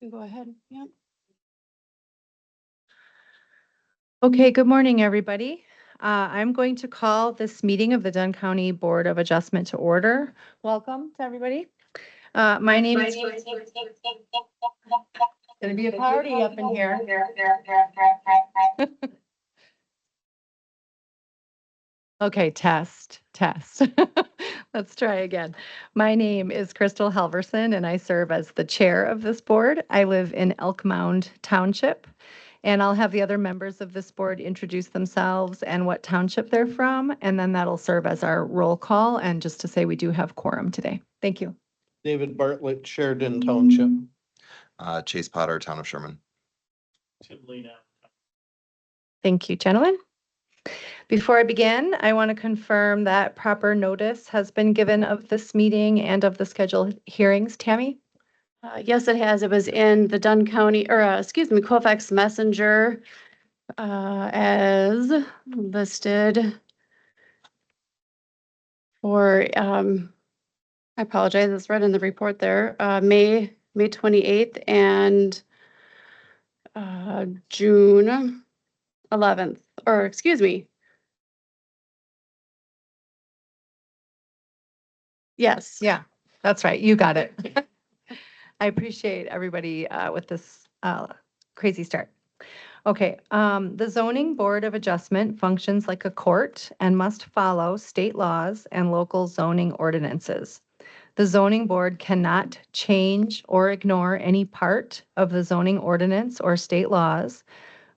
You go ahead. Yep. Okay, good morning, everybody. I'm going to call this meeting of the Dunn County Board of Adjustment to order. Welcome to everybody. My name is. It's going to be a party up in here. Okay, test. Let's try again. My name is Crystal Halverson, and I serve as the chair of this board. I live in Elk Mound Township, and I'll have the other members of this board introduce themselves and what township they're from, and then that'll serve as our roll call, and just to say we do have quorum today. Thank you. David Bartlett, Sheridan Township. Chase Potter, Town of Sherman. Thank you, gentlemen. Before I begin, I want to confirm that proper notice has been given of this meeting and of the scheduled hearings. Tammy? Yes, it has. It was in the Dunn County, or Colfax Messenger as listed for, I apologize, it's right in the report there, May 28th and June 11th, or excuse me. Yes. Yeah, that's right. You got it. I appreciate everybody with this crazy start. Okay, the Zoning Board of Adjustment functions like a court and must follow state laws and local zoning ordinances. The zoning board cannot change or ignore any part of the zoning ordinance or state laws,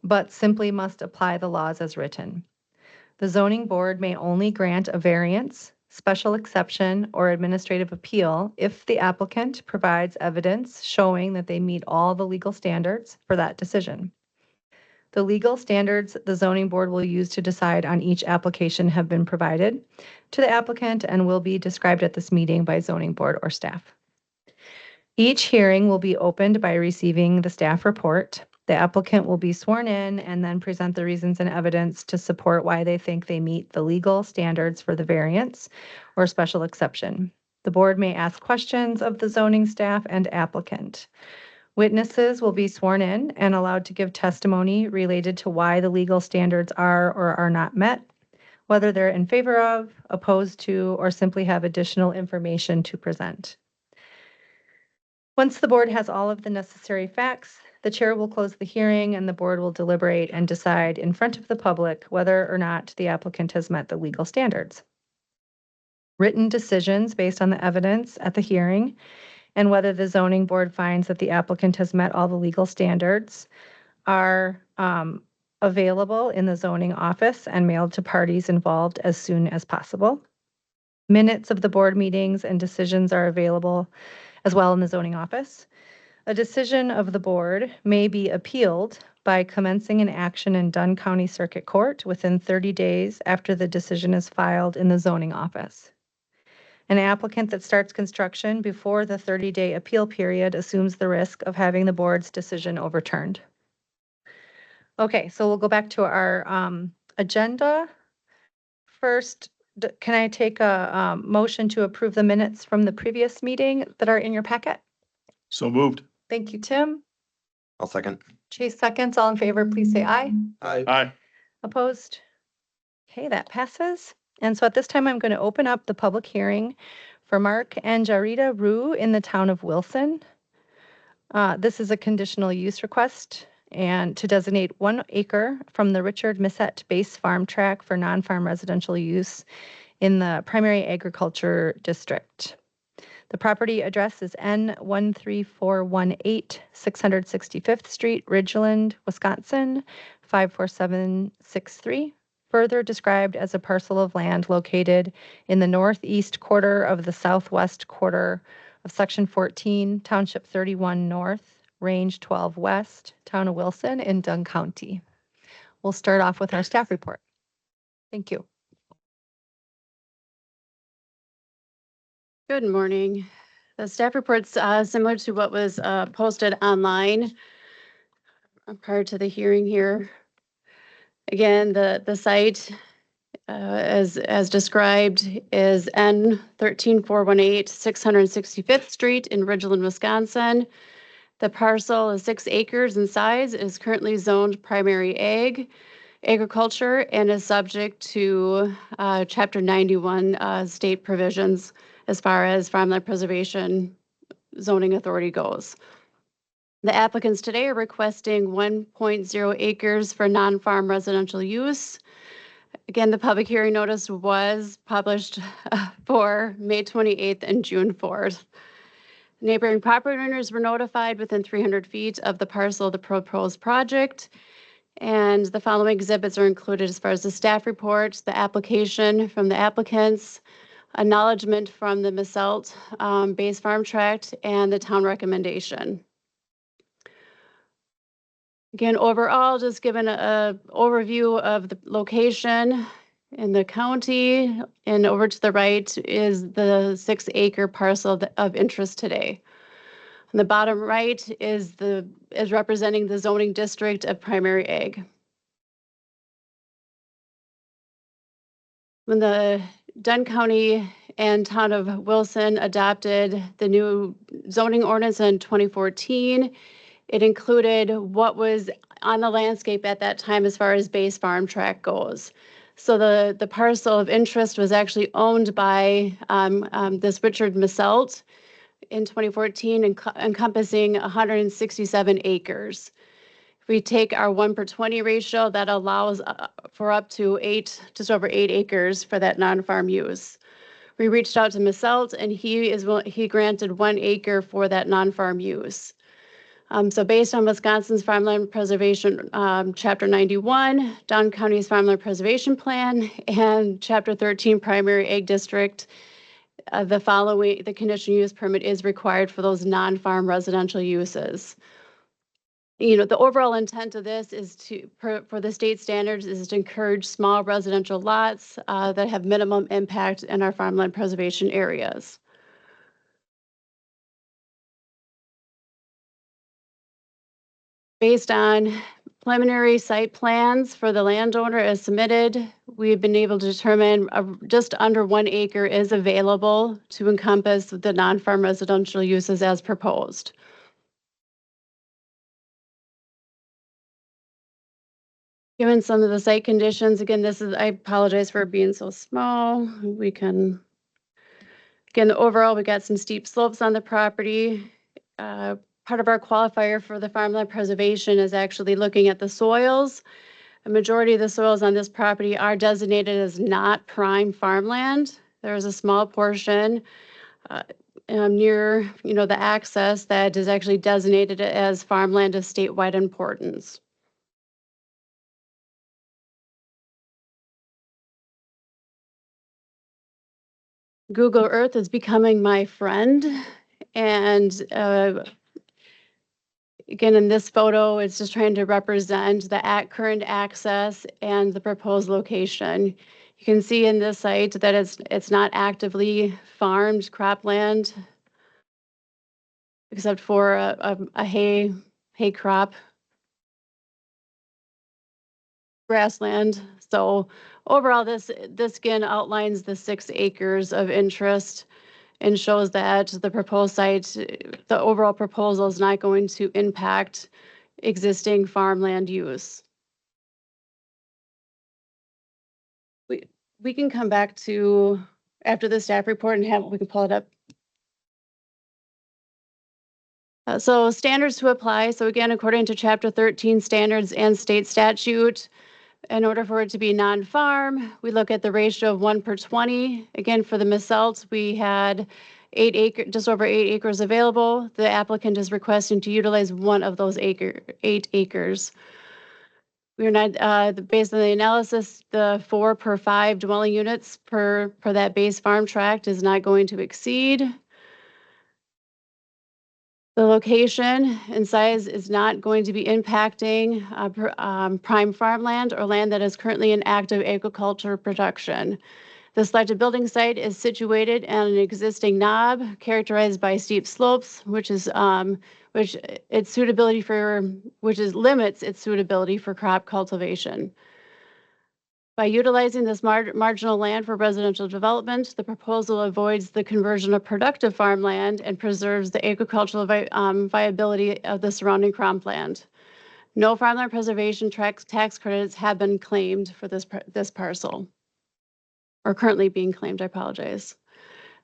but simply must apply the laws as written. The zoning board may only grant a variance, special exception, or administrative appeal if the applicant provides evidence showing that they meet all the legal standards for that decision. The legal standards the zoning board will use to decide on each application have been provided to the applicant and will be described at this meeting by zoning board or staff. Each hearing will be opened by receiving the staff report. The applicant will be sworn in and then present the reasons and evidence to support why they think they meet the legal standards for the variance or special exception. The board may ask questions of the zoning staff and applicant. Witnesses will be sworn in and allowed to give testimony related to why the legal standards are or are not met, whether they're in favor of, opposed to, or simply have additional information to present. Once the board has all of the necessary facts, the chair will close the hearing and the board will deliberate and decide in front of the public whether or not the applicant has met the legal standards. Written decisions based on the evidence at the hearing and whether the zoning board finds that the applicant has met all the legal standards are available in the zoning office and mailed to parties involved as soon as possible. Minutes of the board meetings and decisions are available as well in the zoning office. A decision of the board may be appealed by commencing an action in Dunn County Circuit Court within 30 days after the decision is filed in the zoning office. An applicant that starts construction before the 30-day appeal period assumes the risk of having the board's decision overturned. Okay, so we'll go back to our agenda. First, can I take a motion to approve the minutes from the previous meeting that are in your packet? So moved. Thank you, Tim. I'll second. Chase seconds. All in favor, please say aye. Aye. Opposed? Okay, that passes. And so at this time, I'm going to open up the public hearing for Mark and Jarita Rue in the town of Wilson. This is a conditional use request and to designate 1 acre from the Richard Missett Base Farm Tract for non-farm residential use in the primary agriculture district. The property address is N13418 665th Street, Ridgeland, Wisconsin, 54763. Further described as a parcel of land located in the northeast quarter of the southwest quarter of Section 14, Township 31 North, Range 12 West, Town of Wilson in Dunn County. We'll start off with our staff report. Thank you. Good morning. The staff report's similar to what was posted online prior to the hearing here. Again, the site, as described, is N13418 665th Street in Ridgeland, Wisconsin. The parcel is 6 acres in size, is currently zoned primary agriculture, and is subject to Chapter 91 state provisions as far as farmland preservation zoning authority goes. The applicants today are requesting 1.0 acres for non-farm residential use. Again, the public hearing notice was published for May 28th and June 4th. Neighboring property owners were notified within 300 feet of the parcel of the proposed project. And the following exhibits are included as far as the staff report, the application from the applicants, acknowledgement from the Misselt Base Farm Tract, and the town recommendation. Again, overall, just given a overview of the location in the county, and over to the right is the 6-acre parcel of interest today. On the bottom right is representing the zoning district of primary ag. When the Dunn County and town of Wilson adopted the new zoning ordinance in 2014, it included what was on the landscape at that time as far as Base Farm Tract goes. So the parcel of interest was actually owned by this Richard Misselt in 2014, encompassing 167 acres. If we take our 1/20 ratio, that allows for up to just over 8 acres for that non-farm use. We reached out to Misselt, and he granted 1 acre for that non-farm use. So based on Wisconsin's Farmland Preservation, Chapter 91, Dunn County's Farmland Preservation Plan, and Chapter 13 Primary Ag District, the conditional use permit is required for those non-farm residential uses. The overall intent of this is for the state standards, is to encourage small residential lots that have minimum impact in our farmland preservation areas. Based on preliminary site plans for the landowner as submitted, we've been able to determine just under 1 acre is available to encompass the non-farm residential uses as proposed. Given some of the site conditions, again, I apologize for being so small. Again, overall, we got some steep slopes on the property. Part of our qualifier for the farmland preservation is actually looking at the soils. A majority of the soils on this property are designated as not prime farmland. There is a small portion near, the access that is actually designated as farmland of statewide importance. Google Earth is becoming my friend, and again, in this photo, it's just trying to represent the current access and the proposed location. You can see in this site that it's not actively farmed cropland, except for a hay crop, grassland. So overall, this again outlines the 6 acres of interest and shows that the proposed site, the overall proposal is not going to impact existing farmland use. We can come back to after the staff report and we can pull it up. So standards to apply. So again, according to Chapter 13 standards and state statute, in order for it to be non-farm, we look at the ratio of 1/20. Again, for the Misselt, we had just over 8 acres available. The applicant is requesting to utilize one of those 8 acres. We're not, based on the analysis, the 4/5 dwelling units per that base farm tract is not going to exceed. The location and size is not going to be impacting prime farmland or land that is currently in active agriculture production. The selected building site is situated on an existing knob characterized by steep slopes, which limits its suitability for crop cultivation. By utilizing this marginal land for residential development, the proposal avoids the conversion of productive farmland and preserves the agricultural viability of the surrounding cropland. No farmland preservation tax credits have been claimed for this parcel, or currently being claimed, I apologize.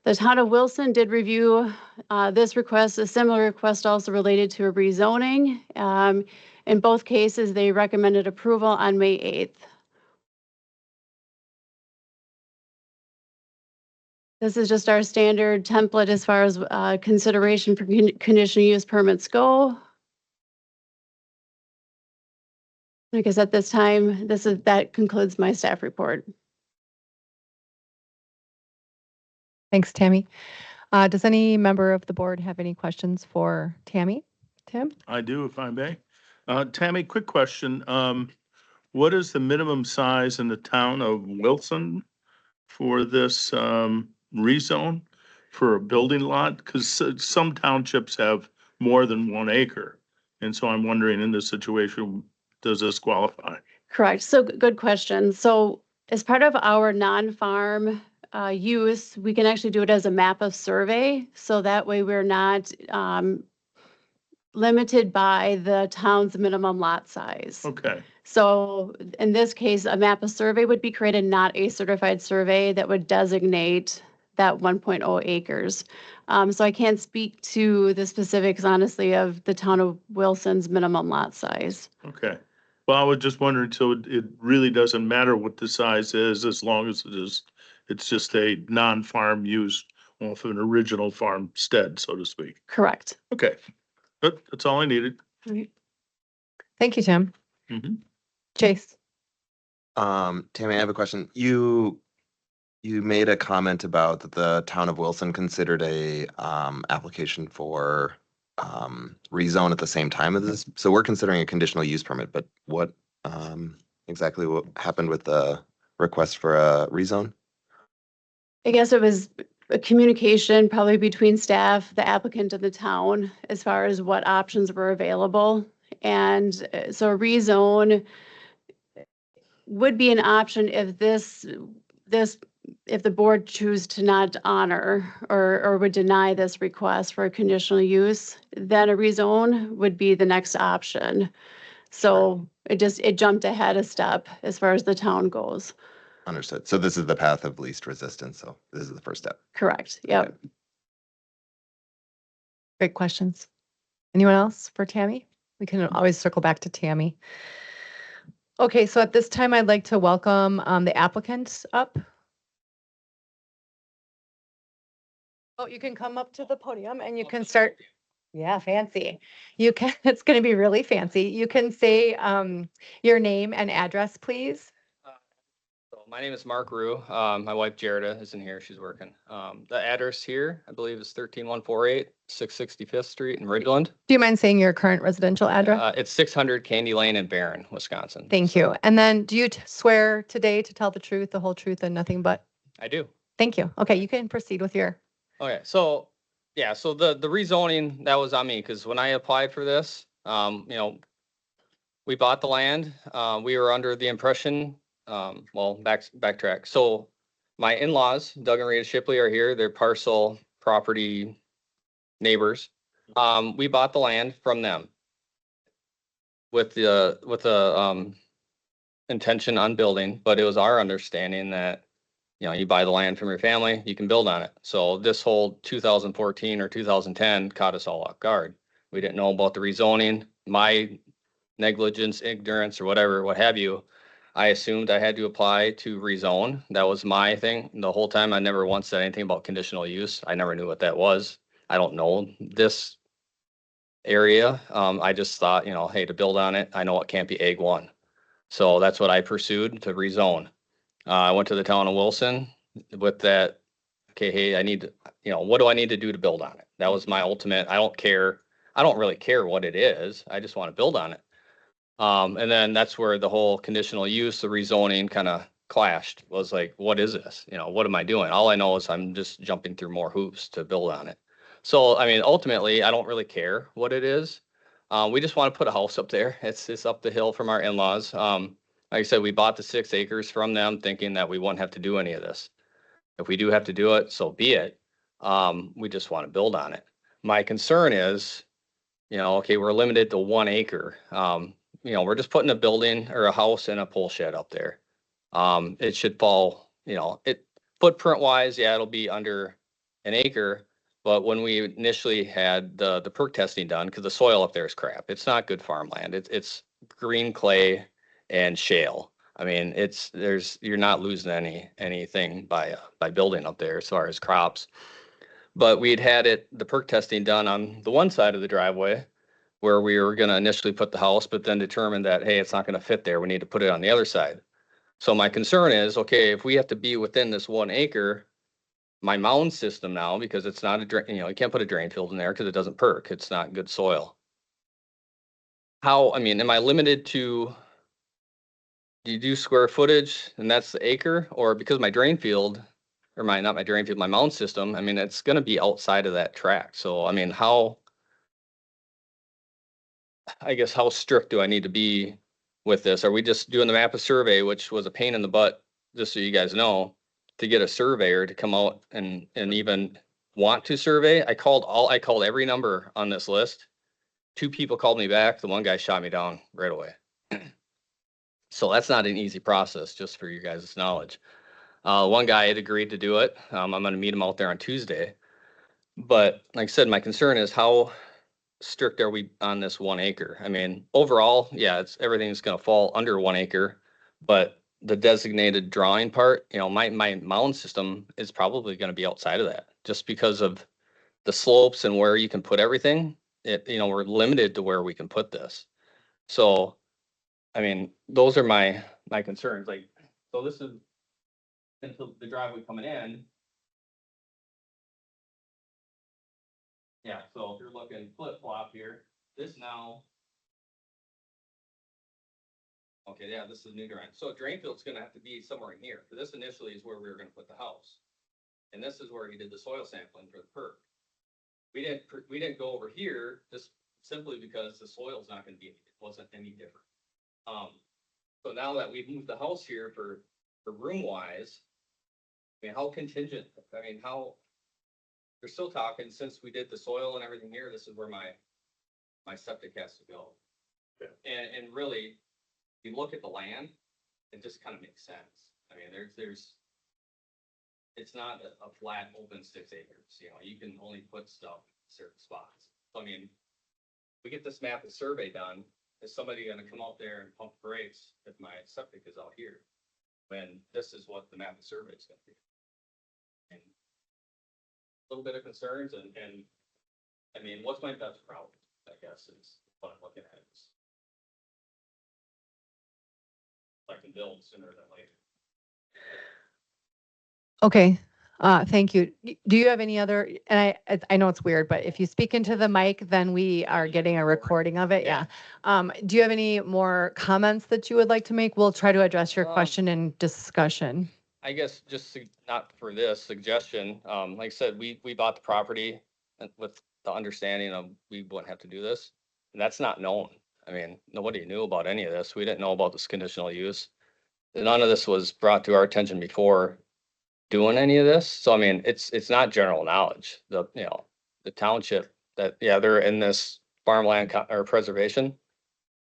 The town of Wilson did review this request. A similar request also related to a rezoning. In both cases, they recommended approval on May 8th. This is just our standard template as far as consideration for conditional use permits go. I guess at this time, that concludes my staff report. Thanks, Tammy. Does any member of the board have any questions for Tammy? Tim? I do, if I may. Tammy, quick question. What is the minimum size in the town of Wilson for this rezone for a building lot? Because some townships have more than 1 acre. And so I'm wondering, in this situation, does this qualify? Correct. So good question. So as part of our non-farm use, we can actually do it as a map of survey. So that way we're not limited by the town's minimum lot size. Okay, So in this case, a map of survey would be created, not a certified survey that would designate that 1.0 acres. So I can't speak to the specifics, honestly, of the town of Wilson's minimum lot size. okay. Well, I was just wondering, so it really doesn't matter what the size is as long as it's just a non-farm use off an original farmstead, so to speak. Correct. Okay, that's all I needed. Thank you, Tim. Mhm. Chase? Tammy, I have a question. You made a comment about that the town of Wilson considered a application for rezone at the same time as this. So we're considering a conditional use permit, but what exactly what happened with the request for a rezone? I guess it was a communication probably between staff, the applicant, and the town as far as what options were available. And so a rezone would be an option if if the board choose to not honor or would deny this request for a conditional use, then a rezone would be the next option. So it jumped ahead a step as far as the town goes. Understood. So this is the path of least resistance. So this is the first step. Correct. Yep. Okay. Great questions. Anyone else for Tammy? We can always circle back to Tammy. Okay, so at this time, I'd like to welcome the applicants up. Oh, you can come up to the podium and you can start. Yeah, fancy. You can, it's going to be really fancy. You can say your name and address, please. So my name is Mark Rue. My wife Jarida isn't here. She's working. The address here, I believe, is 13148 665th Street in Ridgeland. Do you mind saying your current residential address? It's 600 Candy Lane in Barron, Wisconsin. Thank you. And then do you swear today to tell the truth, the whole truth, and nothing but? I do. Thank you. Okay, you can proceed with your. Okay, so yeah, so the rezoning, that was on me because when I applied for this, we bought the land. We were under the impression, backtrack. So my in-laws, Doug and Rita Shipley, are here. They're parcel property neighbors. We bought the land from them with the intention on building, but it was our understanding that you buy the land from your family, you can build on it. So this whole 2014 or 2010 caught us all off guard. We didn't know about the rezoning. My negligence, ignorance, or whatever, what have you, I assumed I had to apply to rezone. That was my thing. The whole time I never once said anything about conditional use. I never knew what that was. I don't know this area. I just thought, hey, to build on it, I know it can't be Ag 1. So that's what I pursued, to rezone. I went to the town of Wilson with that. Okay, hey, I need to, what do I need to do to build on it? That was my ultimate. I don't care. I don't really care what it is. I just want to build on it. And then that's where the whole conditional use, the rezoning kind of clashed. Was like, what is this? What am I doing? All I know is I'm just jumping through more hoops to build on it. So, I mean, ultimately, I don't really care what it is. We just want to put a house up there. It's up the hill from our in-laws. like I said, we bought the 6 acres from them thinking that we wouldn't have to do any of this. If we do have to do it, so be it. We just want to build on it. My concern is, okay, we're limited to 1 acre. We're just putting a building or a house and a pole shed up there. It should fall, footprint wise, yeah, it'll be under an acre. But when we initially had the perk testing done, because the soil up there is crap, it's not good farmland. It's green clay and shale. I mean, you're not losing anything by building up there as far as crops. But we'd had the perk testing done on the one side of the driveway where we were going to initially put the house, but then determined that, hey, it's not going to fit there. We need to put it on the other side. So my concern is, okay, if we have to be within this 1 acre, my mound system now, because it's not a drain, you can't put a drain field in there because it doesn't perk. It's not good soil. Am I limited to, do you do square footage and that's the acre? Or because my drain field, or not my drain field, my mound system, it's going to be outside of that track. So, how strict do I need to be with this? Are we just doing the map of survey, which was a pain in the butt, just so you guys know, to get a surveyor to come out and even want to survey? I called every number on this list. 2 people called me back. The one guy shot me down right away. So that's not an easy process, just for you guys' knowledge. One guy had agreed to do it. I'm going to meet him out there on Tuesday. But like I said, my concern is how strict are we on this 1 acre? Overall, yeah, everything's going to fall under 1 acre, but the designated drawing part, my mound system is probably going to be outside of that just because of the slopes and where you can put everything. We're limited to where we can put this. So, those are my concerns. So this is until the driveway coming in. Yeah, so if you're looking flip flop here, this now. Okay, yeah, this is new drain. So drain field's gonna have to be somewhere in here. This initially is where we were gonna put the house. And this is where he did the soil sampling for the perk. We didn't go over here just simply because the soil's not gonna be, it wasn't any different. So now that we've moved the house here for room wise, how contingent, you're still talking, since we did the soil and everything here, this is where my septic has to go. Yeah. And really, if you look at the land, it just kind of makes sense. It's not a flat open 6 acres, you can only put stuff in certain spots. So we get this map of survey done, is somebody gonna come out there and pump brakes if my septic is out here? When this is what the map of survey is gonna be. And a little bit of concerns and what's my best route, I guess, is what I'm looking at. I can build sooner than later. Okay, thank you. Do you have any other, and I know it's weird, but if you speak into the mic, then we are getting a recording of it, yeah. Do you have any more comments that you would like to make? We'll try to address your question in discussion. I guess just not for this suggestion, like I said, we bought the property with the understanding of we wouldn't have to do this. And that's not known. Nobody knew about any of this. We didn't know about this conditional use. None of this was brought to our attention before doing any of this. So, it's not general knowledge. The township that, yeah, they're in this farmland or preservation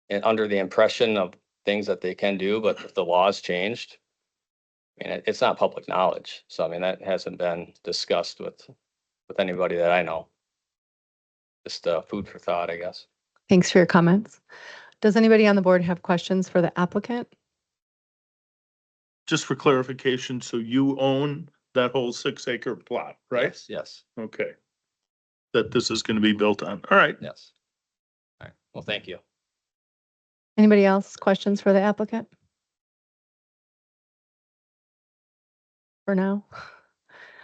and under the impression of things that they can do, but if the law's changed, it's not public knowledge. So, that hasn't been discussed with anybody that I know. Just food for thought, I guess. Thanks for your comments. Does anybody on the board have questions for the applicant? Just for clarification, so you own that whole 6 acre plot, right? Yes. Okay. That this is gonna be built on. All right. Yes. All right. Well, thank you. Anybody else questions for the applicant? For now?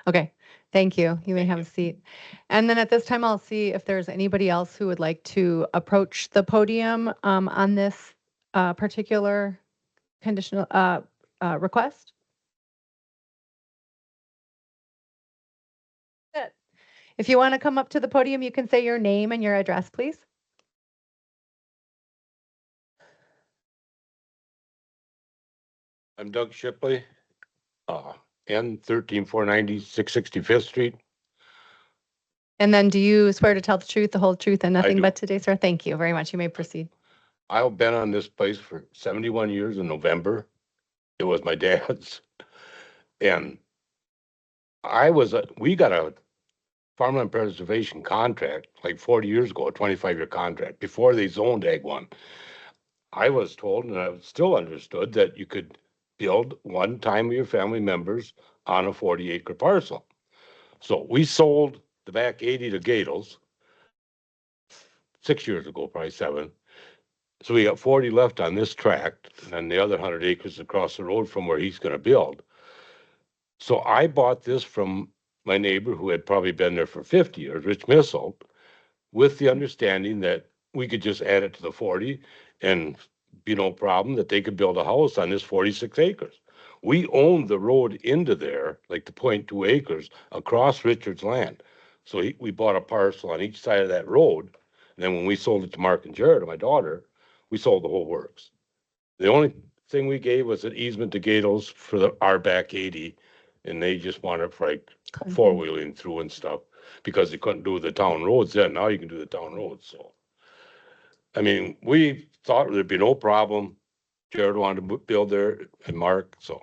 Okay, thank you. You may have a seat. And then at this time, I'll see if there's anybody else who would like to approach the podium on this particular conditional request. If you want to come up to the podium, you can say your name and your address, please. I'm Doug Shipley, N 13490 665th Street. And then do you swear to tell the truth, the whole truth, and nothing do. but today, sir? Thank you very much. You may proceed. I've been on this place for 71 years in November. It was my dad's. And we got a farmland preservation contract like 40 years ago, a 25-year contract, before they zoned Ag 1. I was told, and I was still understood, that you could build one time with your family members on a 40-acre parcel. So we sold the back 80 to Gatos 6 years ago, probably 7. So we got 40 left on this tract, and then the other 100 acres across the road from where he's gonna build. So I bought this from my neighbor who had probably been there for 50 years, Rich Missile, with the understanding that we could just add it to the 40 and be no problem, that they could build a house on this 46 acres. We owned the road into there, like the 0.2 acres across Richard's land. So we bought a parcel on each side of that road. And then when we sold it to Mark and Jared, my daughter, we sold the whole works. The only thing we gave was an easement to Gatos for our back 80. And they just wanted for like four-wheeling through and stuff because they couldn't do the town roads then. Now you can do the town roads, so. I mean, we thought there'd be no problem. Jared wanted to build there and Mark, so.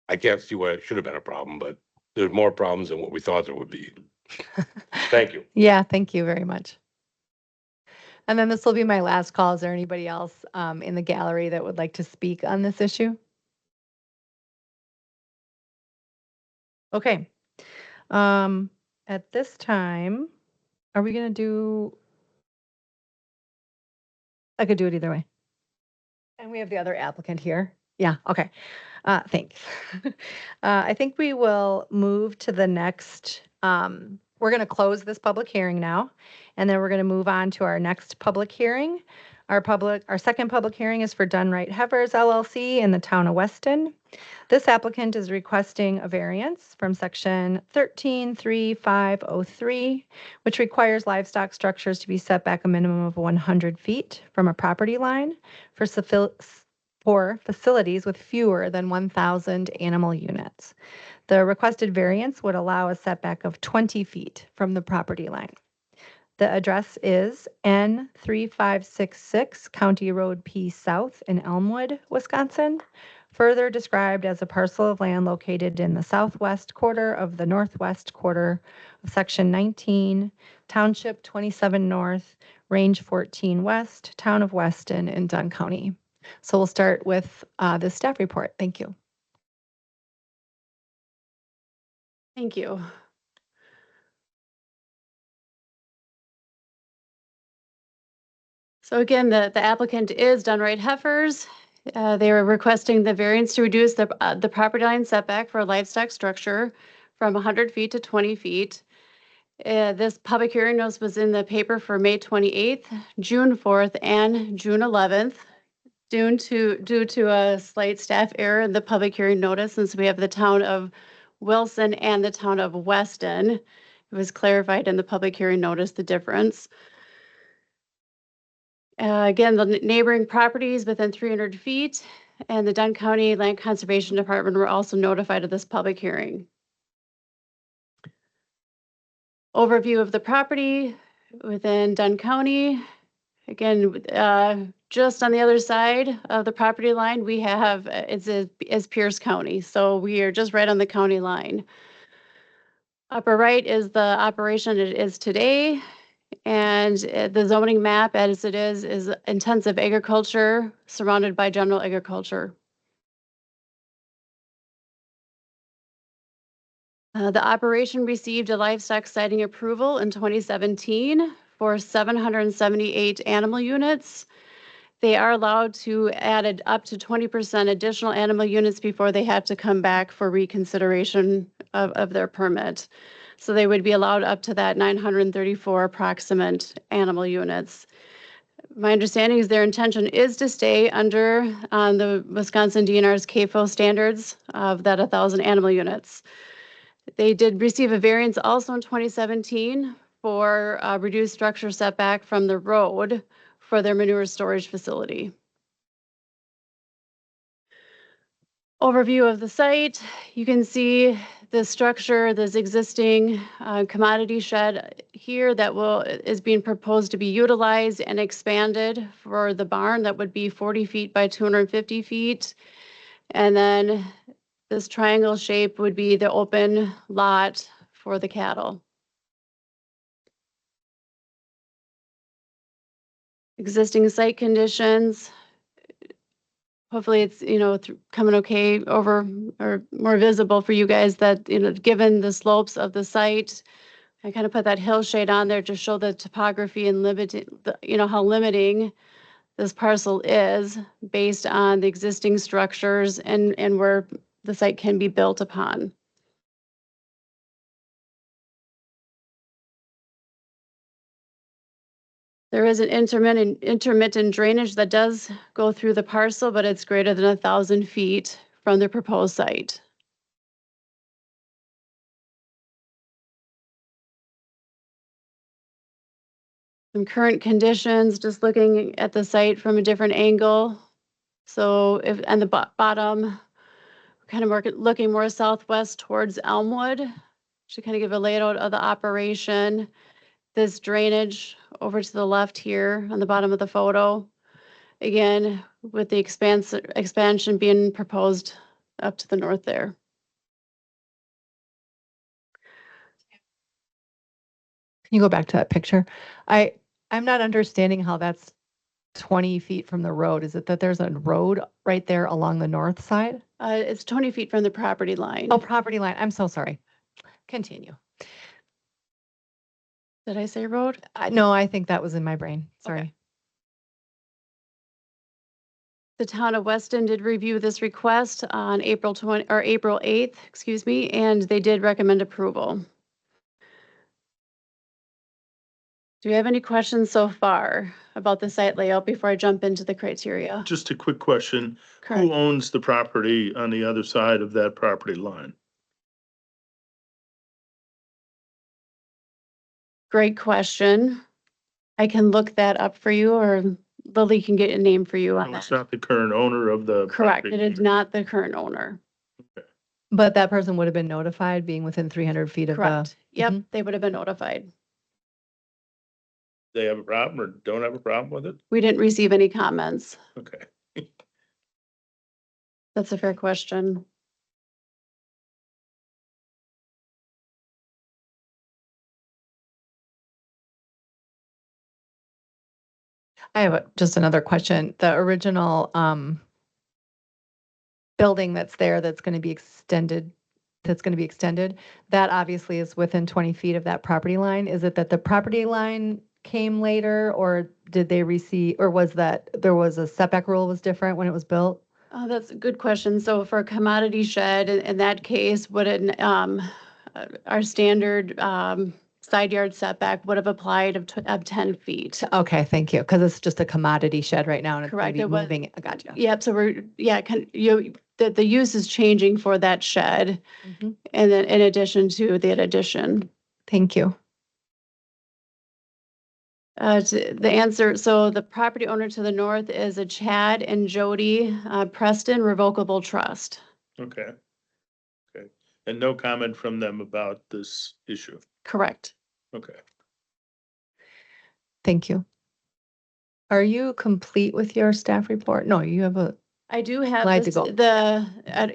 I can't see why it should have been a problem, but there's more problems than what we thought there would be. Thank you. Yeah, thank you very much. And then this will be my last call. Is there anybody else in the gallery that would like to speak on this issue? Okay. At this time, are we going to do? I could do it either way. And we have the other applicant here. Yeah, okay. Thanks. I think we will move to the next, we're going to close this public hearing now, and then we're going to move on to our next public hearing. Our second public hearing is for Dunn Heavers LLC in the town of Weston. This applicant is requesting a variance from section 133503, which requires livestock structures to be set back a minimum of 100 feet from a property line for facilities with fewer than 1,000 animal units. The requested variance would allow a setback of 20 feet from the property line. The address is N3566 County Road P South in Elmwood, Wisconsin, further described as a parcel of land located in the southwest quarter of the northwest quarter of Section 19, Township 27 North, Range 14 West, Town of Weston in Dunn County. So we'll start with the staff report. Thank you. Thank you. So again, the applicant is Dunn Heifers. They were requesting the variance to reduce the property line setback for a livestock structure from 100 feet to 20 feet. This public hearing notice was in the paper for May 28th, June 4th, and June 11th. Due to a slight staff error in the public hearing notice, since we have the town of Wilson and the town of Weston. It was clarified in the public hearing notice, the difference. Again, the neighboring properties within 300 feet and the Dunn County Land Conservation Department were also notified of this public hearing. Overview of the property within Dunn County. Again, just on the other side of the property line, we have, is Pierce County. So we are just right on the county line. Upper right is the operation it is today. And the zoning map as it is intensive agriculture surrounded by general agriculture. The operation received a livestock siting approval in 2017 for 778 animal units. They are allowed to add up to 20% additional animal units before they have to come back for reconsideration of their permit. So they would be allowed up to that 934 approximate animal units. My understanding is their intention is to stay under the Wisconsin DNR's CAFO standards of that 1,000 animal units. They did receive a variance also in 2017 for reduced structure setback from the road for their manure storage facility. Overview of the site, you can see the structure, this existing commodity shed here that is being proposed to be utilized and expanded for the barn that would be 40 feet by 250 feet. And then this triangle shape would be the open lot for the cattle. Existing site conditions. Hopefully it's, coming okay over or more visible for you guys that, given the slopes of the site, I kind of put that hill shade on there to show the topography and limiting, how limiting this parcel is based on the existing structures and where the site can be built upon. There is an intermittent drainage that does go through the parcel, but it's greater than 1,000 feet from the proposed site. Some current conditions, just looking at the site from a different angle. So if on the bottom, kind of looking more southwest towards Elmwood, to kind of give a layout of the operation. This drainage over to the left here on the bottom of the photo. Again, with the expansion being proposed up to the north there. Can you go back to that picture? I'm not understanding how that's 20 feet from the road. Is it that there's a road right there along the north side? It's 20 feet from the property line. Oh, property line. I'm so sorry. Continue. Did I say road? No, I think that was in my brain. Sorry. Okay. The town of Weston did review this request on April 8th, excuse me, and they did recommend approval. Do you have any questions so far about the site layout before I jump into the criteria? Just a quick question. Correct. Who owns the property on the other side of that property line? Great question. I can look that up for you, or Lily can get a name for you on No, it's that. not the current owner of the Correct, property. it is not the current owner. But that person would have been notified being within 300 feet of the. Correct. Yep, Mhm. they would have been notified. They have a problem or don't have a problem with it? We didn't receive any comments. Okay. That's a fair question. I have just another question. The original building that's there that's going to be extended, that obviously is within 20 feet of that property line. Is it that the property line came later, or did they receive, or was that there was a setback rule was different when it was built? Oh, that's a good question. So for a commodity shed, in that case, would it, our standard side yard setback would have applied of 10 feet. Okay, thank you. Because it's just a commodity shed right now and it's going Correct, to be it was- moving. I gotcha. Yep, so the use is changing for that shed, Mhm. and then in addition to that addition. Thank you. The answer, so the property owner to the north is a Chad and Jody Preston Revocable Trust. Okay. Okay. And no comment from them about this issue? Correct. Okay. Thank you. Are you complete with your staff report? No, you have a, I do have Glad to this, go.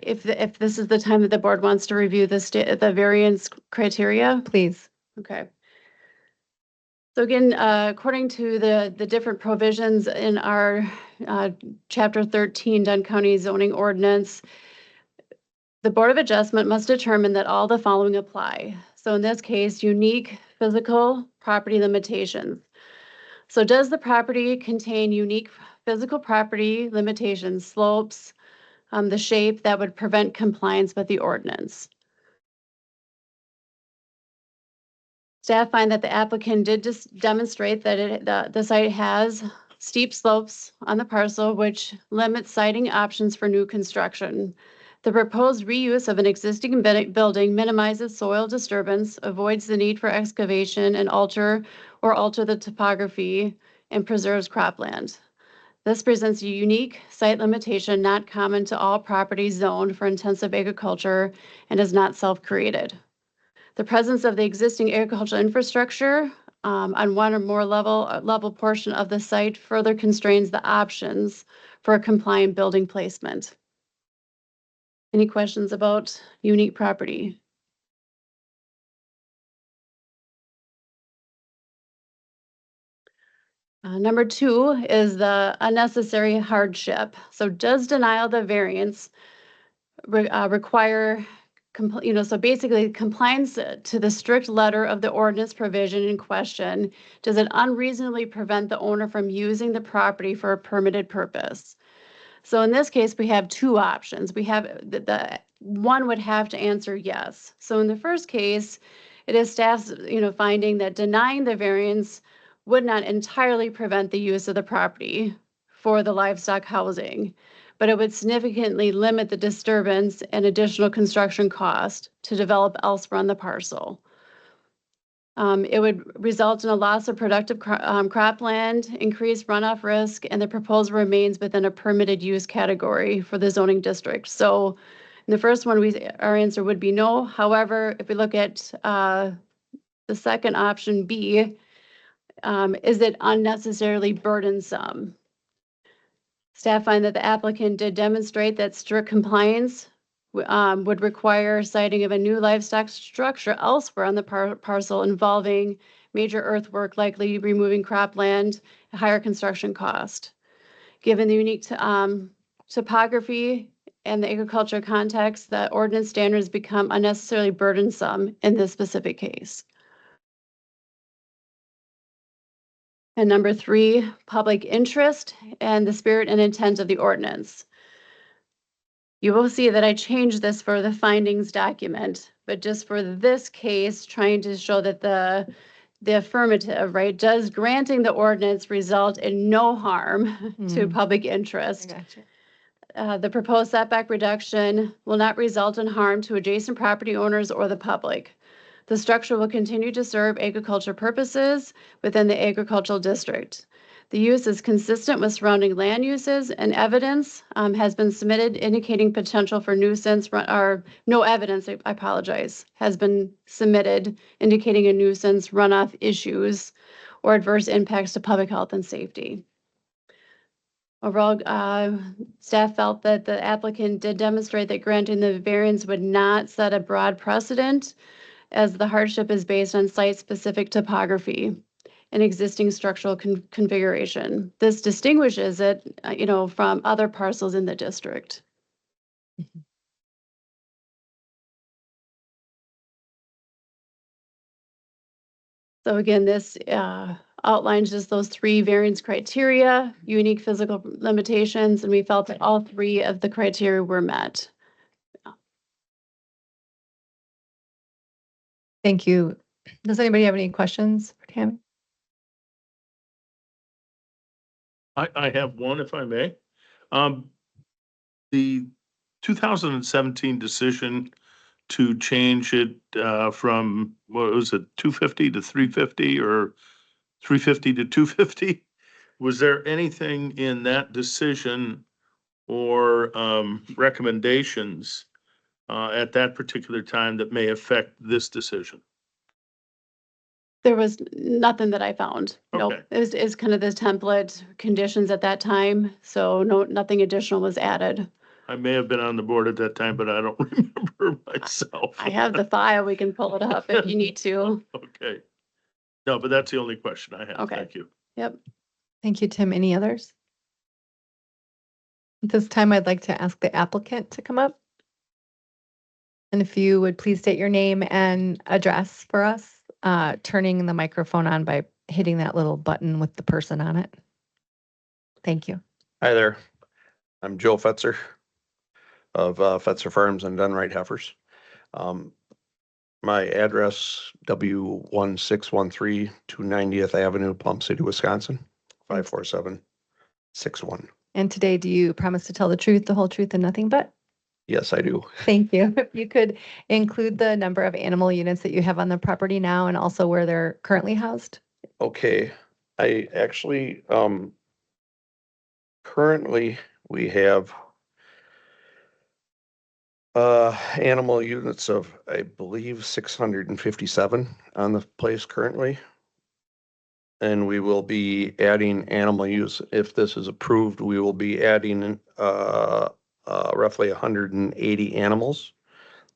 if this is the time that the board wants to review the variance criteria. please. Okay. So again, according to the different provisions in our Chapter 13 Dunn County zoning ordinance, the Board of Adjustment must determine that all the following apply. So in this case, unique physical property limitations. So does the property contain unique physical property limitations, slopes, the shape that would prevent compliance with the ordinance? Staff find that the applicant did just demonstrate that the site has steep slopes on the parcel, which limits siting options for new construction. The proposed reuse of an existing building minimizes soil disturbance, avoids the need for excavation and alter the topography, and preserves cropland. This presents a unique site limitation not common to all properties zoned for intensive agriculture and is not self-created. The presence of the existing agricultural infrastructure on one or more level portion of the site further constrains the options for a compliant building placement. Any questions about unique property? Number 2 is the unnecessary hardship. So does denial of the variance require, so basically compliance to the strict letter of the ordinance provision in question, does it unreasonably prevent the owner from using the property for a permitted purpose? So in this case, we have 2 options. We have the one would have to answer yes. So in the first case, it is staff's, finding that denying the variance would not entirely prevent the use of the property for the livestock housing, but it would significantly limit the disturbance and additional construction cost to develop elsewhere on the parcel. It would result in a loss of productive cropland, increased runoff risk, and the proposal remains within a permitted use category for the zoning district. So in the first one, our answer would be no. However, if we look at the second option, B, is it unnecessarily burdensome? Staff find that the applicant did demonstrate that strict compliance would require siting of a new livestock structure elsewhere on the parcel involving major earthwork, likely removing cropland, a higher construction cost. Given the unique topography and the agriculture context, the ordinance standards become unnecessarily burdensome in this specific case. And number 3, public interest and the spirit and intent of the ordinance. You will see that I changed this for the findings document, but just for this case, trying to show that the affirmative, right, does granting the ordinance result in no harm to public interest? I gotcha. The proposed setback reduction will not result in harm to adjacent property owners or the public. The structure will continue to serve agriculture purposes within the agricultural district. The use is consistent with surrounding land uses, and evidence has been submitted indicating potential for nuisance, or no evidence, I apologize, has been submitted indicating a nuisance, runoff issues, or adverse impacts to public health and safety. Overall, staff felt that the applicant did demonstrate that granting the variance would not set a broad precedent, as the hardship is based on site-specific topography and existing structural configuration. This distinguishes it, from other parcels in the district. So again, this outlines just those 3 variance criteria, unique physical limitations, and we felt that all 3 of the criteria were met. Thank you. Does anybody have any questions for Tammy? I have one, if I may. The 2017 decision to change it from, what was it, 250 to 350 or 350 to 250? Was there anything in that decision or recommendations at that particular time that may affect this decision? There was nothing that I found. Nope. Okay. It was kind of the template conditions at that time, so nothing additional was added. I may have been on the board at that time, but I don't remember myself. I have the file. We can pull it up if you need to. Okay. No, but that's the only question I have. Okay. Thank you. Yep. Thank you, Tim. Any others? At this time, I'd like to ask the applicant to come up. And if you would please state your name and address for us, turning the microphone on by hitting that little button with the person on it. Thank you. Hi there. I'm Joe Fetzer of Fetzer Farms and Dunn Heifers. My address, W1613 290th Avenue, Plum City, Wisconsin, 54761. And today, do you promise to tell the truth, the whole truth, and nothing but? Yes, I do. Thank you. If you could include the number of animal units that you have on the property now and also where they're currently housed. Okay. I actually, currently, we have animal units of, I believe, 657 on the place currently. And we will be adding animal use. If this is approved, we will be adding roughly 180 animals.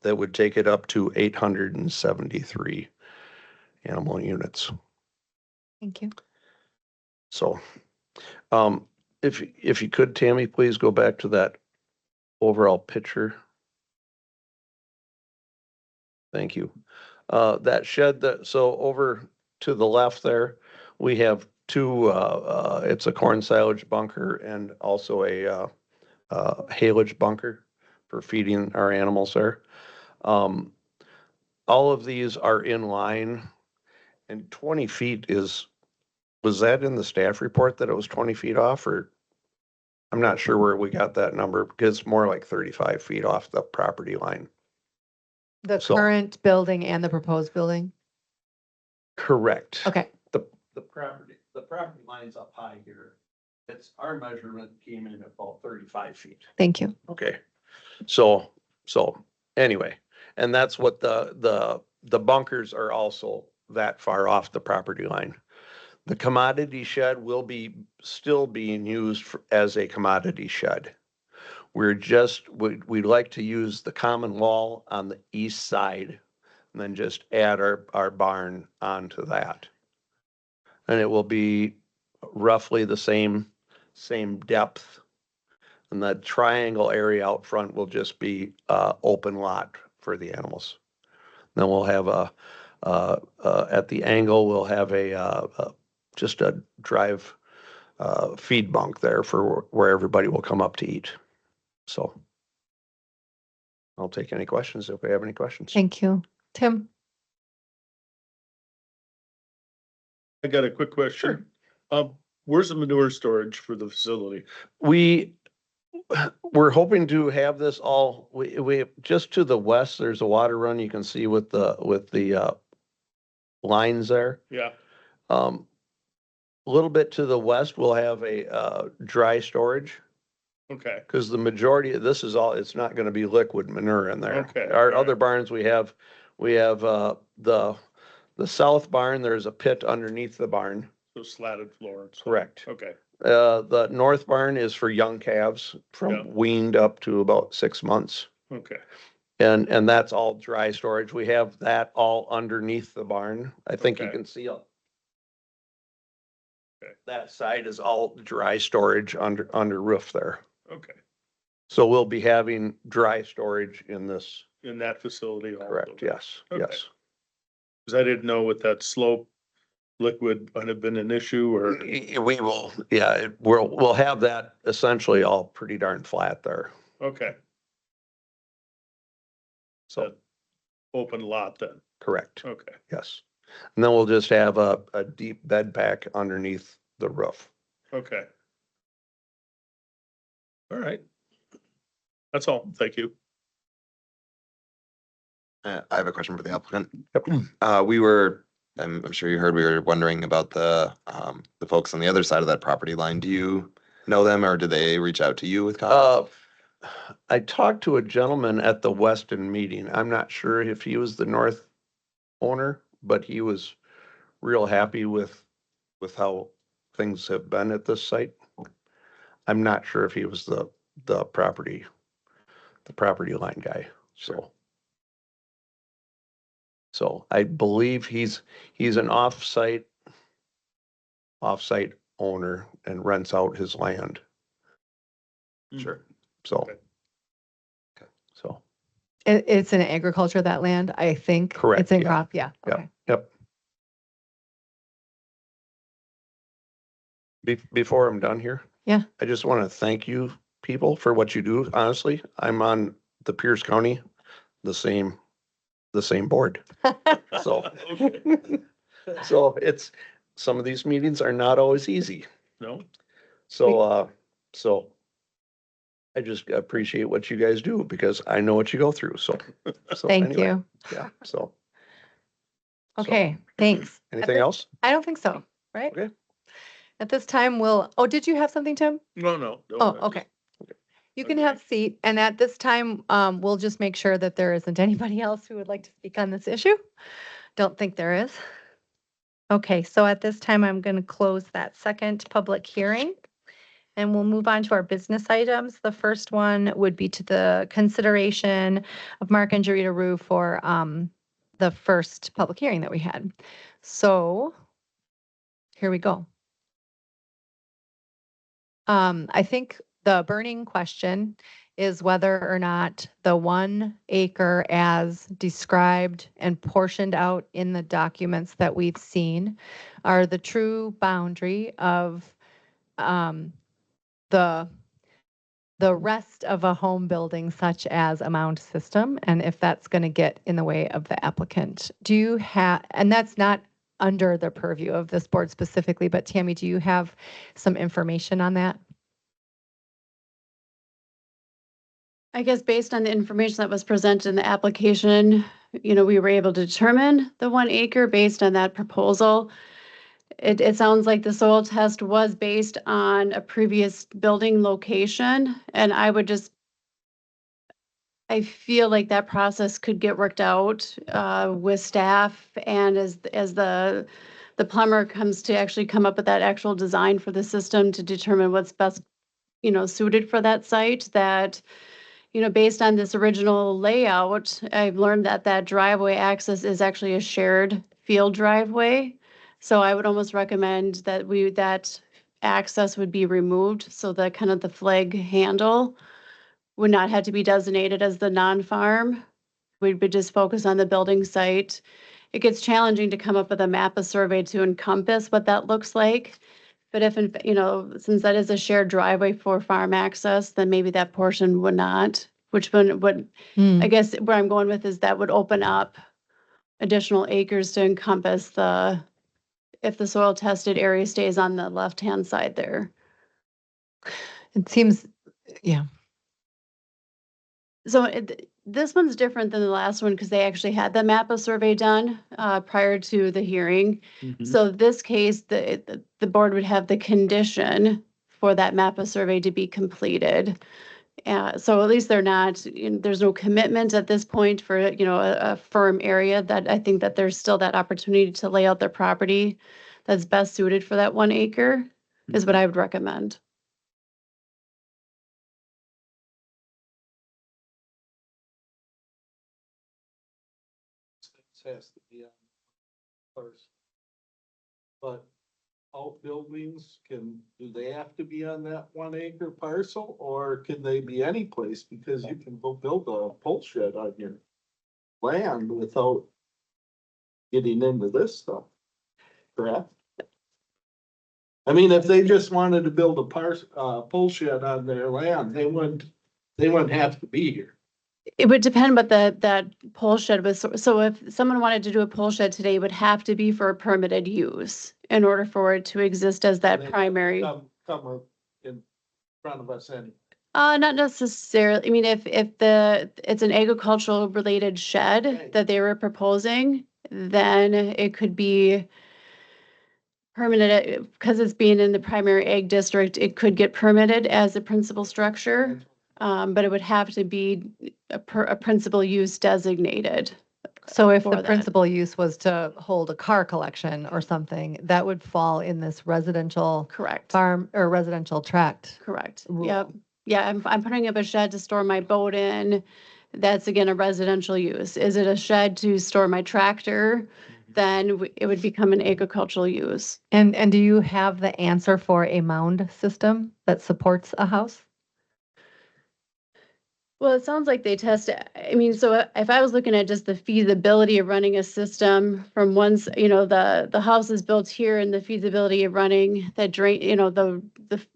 That would take it up to 873 animal units. Thank you. So, if you could, Tammy, please go back to that overall picture. Thank you. That shed so over to the left there, we have two, it's a corn silage bunker and also a haylage bunker for feeding our animals there. All of these are in line, and 20 feet was that in the staff report that it was 20 feet off, or? I'm not sure where we got that number, because it's more like 35 feet off the property line. The So- current building and the proposed building? Correct. Okay, The property line's up high here. Our measurement came in at about 35 feet. thank you. Okay. So anyway, and that's what the bunkers are also that far off the property line. The commodity shed will be still being used as a commodity shed. We'd like to use the common wall on the east side and then just add our barn onto that. And it will be roughly the same depth. And the triangle area out front will just be open lot for the animals. Then we'll have at the angle, we'll have just a drive feed bunk there for where everybody will come up to eat. So I'll take any questions if we have any questions. Thank you. Tim? I got a quick question. Where's the manure storage for the facility? We're hoping to have this all, we just to the west, there's a water run you can see with the lines there. Yeah, A little bit to the west, we'll have a dry storage, okay, because the majority of this is all, it's not gonna be liquid manure in there. Okay, Our alright. other barns, we have the south barn, there's a pit underneath the barn. so slatted floor. and stuff. Correct. Okay, The north barn is for young calves Yeah. from weaned up to about 6 months. okay, And that's all dry storage. We have that all underneath the barn. I think you Okay. can see Okay. that side is all dry storage under roof there. okay. So we'll be having dry storage in this, In that facility also. correct? Yes, Okay. yes. Cause I didn't know with that slope, liquid might have been an issue or, We will, yeah, we'll have that essentially all pretty darn flat there. okay, So, That- open lot then. correct, Okay, yes. And then we'll just have a deep bed pack underneath the roof. okay. All right. That's all. Thank you. I have a question for the applicant. Yep. I'm sure you heard, we were wondering about the folks on the other side of that property line. Do you know them, or did they reach out to you with comments? I talked to a gentleman at the Weston meeting. I'm not sure if he was the north owner, but he was real happy with how things have been at this site. I'm not sure if he was the property line guy, so. So I believe he's an off-site owner and rents out his land, Sure. so. Okay. So, It's in agriculture, that land, I think. Correct, It's in yeah. crop, yeah, yep, okay. yep. Before I'm done here. Yeah. I just want to thank you people for what you do. Honestly, I'm on the Pierce County, the same board. So, Okay. so some of these meetings are not always easy. No, So I just appreciate what you guys do because I know what you go through. So Thank anyway, you. Yeah, so Okay, thanks. anything else? I don't think so, right? Okay. At this time, did you have something, Tim? No, no. Oh, okay. You can have a seat, and at this time, we'll just make sure that there isn't anybody else who would like to speak on this issue. Don't think there is. Okay, so at this time, I'm going to close that second public hearing, and we'll move on to our business items. The first one would be to the consideration of Mark and Jarita Rue for the first public hearing that we had. So here we go. I think the burning question is whether or not the 1 acre as described and portioned out in the documents that we've seen are the true boundary of the rest of a home building such as a mound system, and if that's going to get in the way of the applicant. Do you have, and that's not under the purview of this board specifically, but Tammy, do you have some information on that? I guess based on the information that was presented in the application, we were able to determine the 1 acre based on that proposal. It sounds like the soil test was based on a previous building location, and I feel like that process could get worked out with staff, and as the plumber comes to actually come up with that actual design for the system to determine what's best, suited for that site, that based on this original layout, I've learned that driveway access is actually a shared field driveway. So I would almost recommend that that access would be removed, so that kind of the flag handle would not have to be designated as the non-farm. We would just focus on the building site. It gets challenging to come up with a map, a survey to encompass what that looks like. But if, since that is a shared driveway for farm access, then maybe that portion would not, which would, I guess where I'm going with is that would open up additional acres to encompass if the soil tested area stays on the left-hand side there. It seems, yeah. So this one's different than the last one because they actually had the MAPA survey done prior to the hearing. Mhm. So this case, the board would have the condition for that MAPA survey to be completed. So at least they're not, there's no commitment at this point for, a firm area. That I think that there's still that opportunity to lay out their property that's best suited for that 1 acre is what I would recommend. Has to be on first. But outbuildings do they have to be on that 1 acre parcel, or can they be any place? Because you can go build a pole shed on your land without getting into this stuff. Correct? I mean, if they just wanted to build a pole shed on their land, they wouldn't have to be here. It would depend what that pole shed was. So if someone wanted to do a pole shed today, it would have to be for a permitted use in order for it to exist as that They primary. Come up in front of us anyway. Not necessarily. I mean, if it's an agricultural related shed Right. that they were proposing, then it could be permitted because it's being in the primary ag district. It could get permitted as a principal structure, but it would have to be a principal use designated. So if for the that. principal use was to hold a car collection or something, that would fall in this residential Correct. farm or residential tract. Correct. rule. Yep. Yeah, I'm putting up a shed to store my boat in. That's again a residential use. Is it a shed to store my tractor? Then it would become an agricultural use. And do you have the answer for a mound system that supports a house? Well, it sounds like they test it. I mean, so if I was looking at just the feasibility of running a system from once, the house is built here and the feasibility of running that drain, the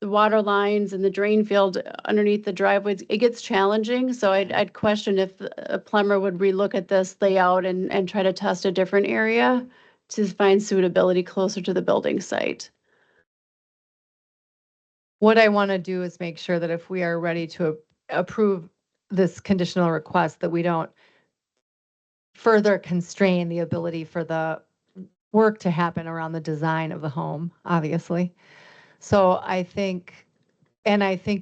water lines and the drain field underneath the driveways, it gets challenging. So I'd question if a plumber would relook at this layout and try to test a different area to find suitability closer to the building site. What I want to do is make sure that if we are ready to approve this conditional request, that we don't further constrain the ability for the work to happen around the design of the home, obviously. So I think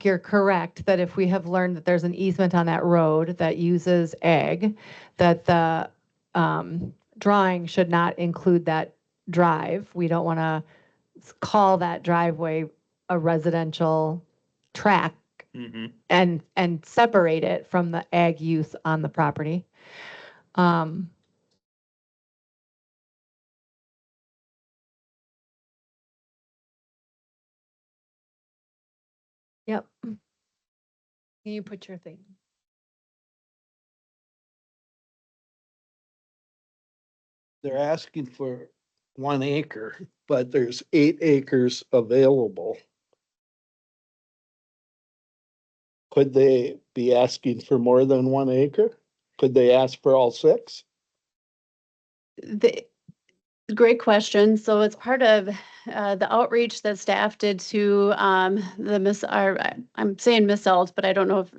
you're correct that if we have learned that there's an easement on that road that uses ag, that the drawing should not include that drive. We don't want to call that driveway a residential track Mhm. and separate it from the ag use on the property. Um, Yep. Can you put your thing? They're asking for 1 acre, but there's 8 acres available. Could they be asking for more than 1 acre? Could they ask for all 6? The, great question. So it's part of the outreach that staff did to the I'm saying Miss Eld, but I don't know if,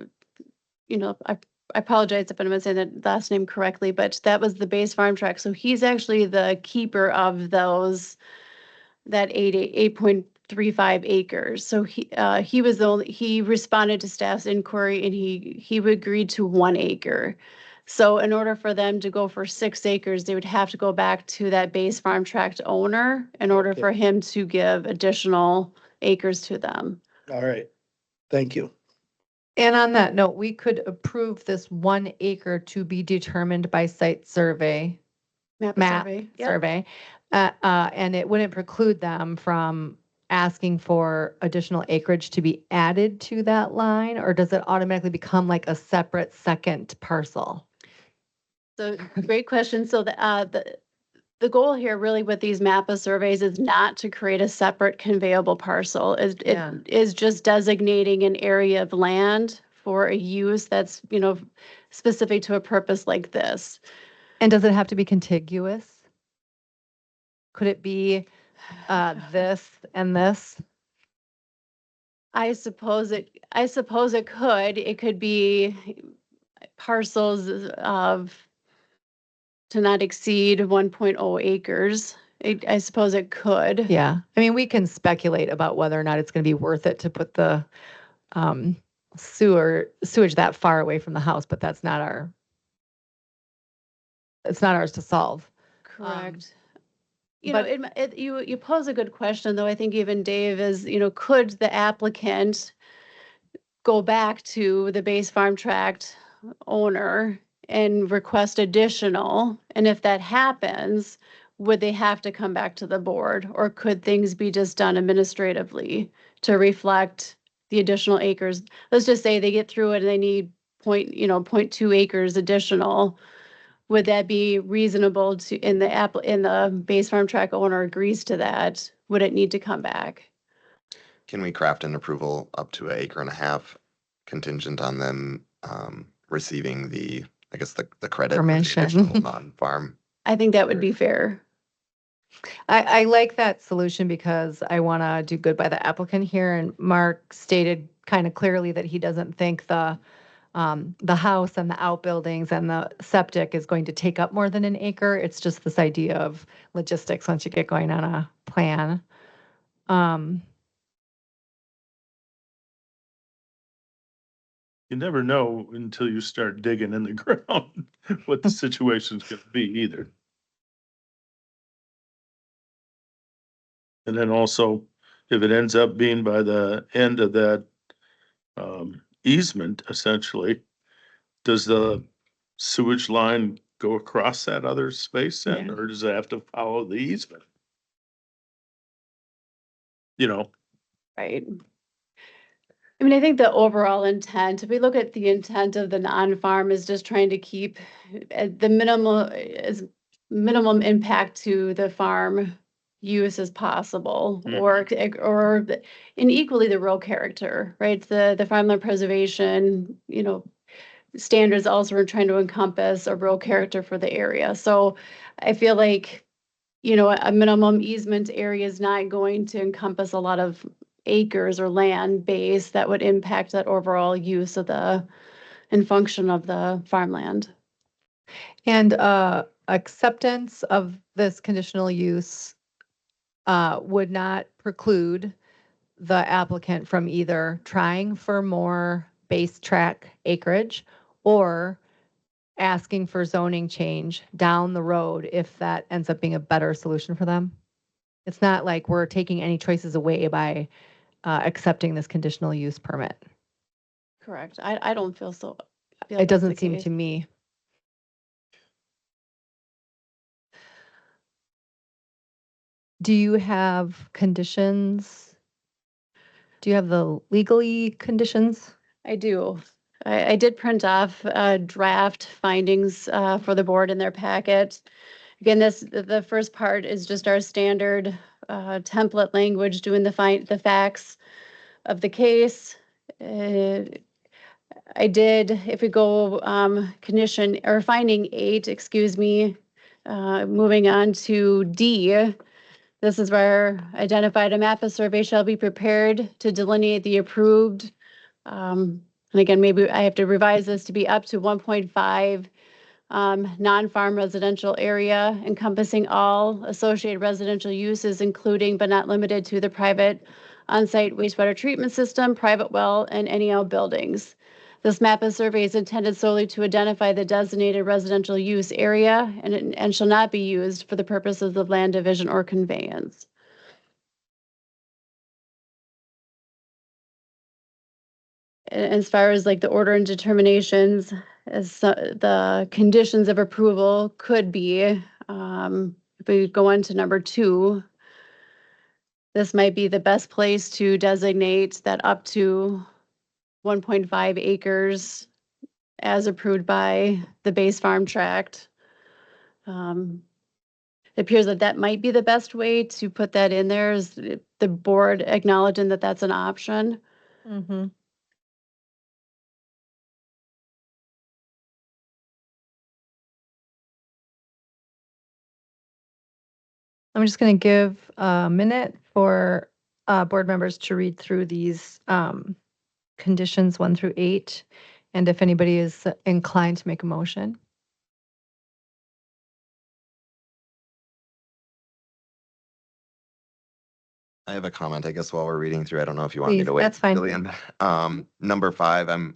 I apologize if I'm saying that last name correctly, but that was the base farm track. So he's actually the keeper of that 8.35 acres. So he was he responded to staff's inquiry and he agreed to 1 acre. So in order for them to go for 6 acres, they would have to go back to that base farm tract owner in order Okay. for him to give additional acres to them. All right, thank you. And on that note, we could approve this 1 acre to be determined by site survey, Map map survey. Yep. survey. And it wouldn't preclude them from asking for additional acreage to be added to that line, or does it automatically become like a separate second parcel? So great question. So the goal here really with these MAPPA surveys is not to create a separate conveyable parcel. Yeah. It is just designating an area of land for a use that's, specific to a purpose like this. And does it have to be contiguous? Could it be this and this? I suppose it could. It could be parcels of to not exceed 1.0 acres. I suppose it could. Yeah. I mean, we can speculate about whether or not it's going to be worth it to put the sewage that far away from the house, but it's not ours to solve. Correct. but- You pose a good question, though. I think even Dave is, could the applicant go back to the base farm tract owner and request additional? And if that happens, would they have to come back to the board? Or could things be just done administratively to reflect the additional acres? Let's just say they get through it and they need 0.2 acres additional. Would that be reasonable to, in the base farm tract owner agrees to that, would it need to come back? Can we craft an approval up to 1.5 acres contingent on them receiving I guess the credit for the Permission. additional non-farm? I think that would be fair. I like that solution because I want to do good by the applicant here. And Mark stated kind of clearly that he doesn't think the house and the outbuildings and the septic is going to take up more than an acre. It's just this idea of logistics once you get going on a plan. You never know until you start digging in the ground what the situation's gonna be either. And then also, if it ends up being by the end of that easement, essentially, does the sewage line go across that other space then, Yeah. or does it have to follow the easement? You know, Right. I mean, I think the overall intent, if we look at the intent of the non-farm is just trying to keep the minimum impact to the farm use as possible, and equally the rural character, right? The farmland preservation, standards also are trying to encompass a rural character for the area. So I feel like, a minimum easement area is not going to encompass a lot of acres or land base that would impact that overall use of and function of the farmland. And acceptance of this conditional use would not preclude the applicant from either trying for more base track acreage or asking for zoning change down the road if that ends up being a better solution for them. It's not like we're taking any choices away by accepting this conditional use permit. Correct. I don't feel so. feel It that's the doesn't seem case. to me. Do you have conditions? Do you have the legally conditions? I do. I did print off draft findings for the board in their packet. Again, the first part is just our standard template language, doing the facts of the case. I did, if we go condition, or finding 8, excuse me, moving on to D. This is where identified a map of survey shall be prepared to delineate the approved. And again, maybe I have to revise this to be up to 1.5 non-farm residential area encompassing all associated residential uses, including but not limited to the private on-site wastewater treatment system, private well, and any outbuildings. This map of survey is intended solely to identify the designated residential use area and shall not be used for the purposes of land division or conveyance. As far as like the order and determinations, as the conditions of approval could be, if we go on to number 2, this might be the best place to designate that up to 1.5 acres as approved by the base farm tract. It appears that that might be the best way to put that in there, is the board acknowledging that that's an option. Mm-hmm. I'm just going to give a minute for board members to read through these conditions 1 through 8, and if anybody is inclined to make a motion. I have a comment, I guess, while we're reading through. I don't know if you want me Please, to wait. that's fine. Jillian. Number 5, I'm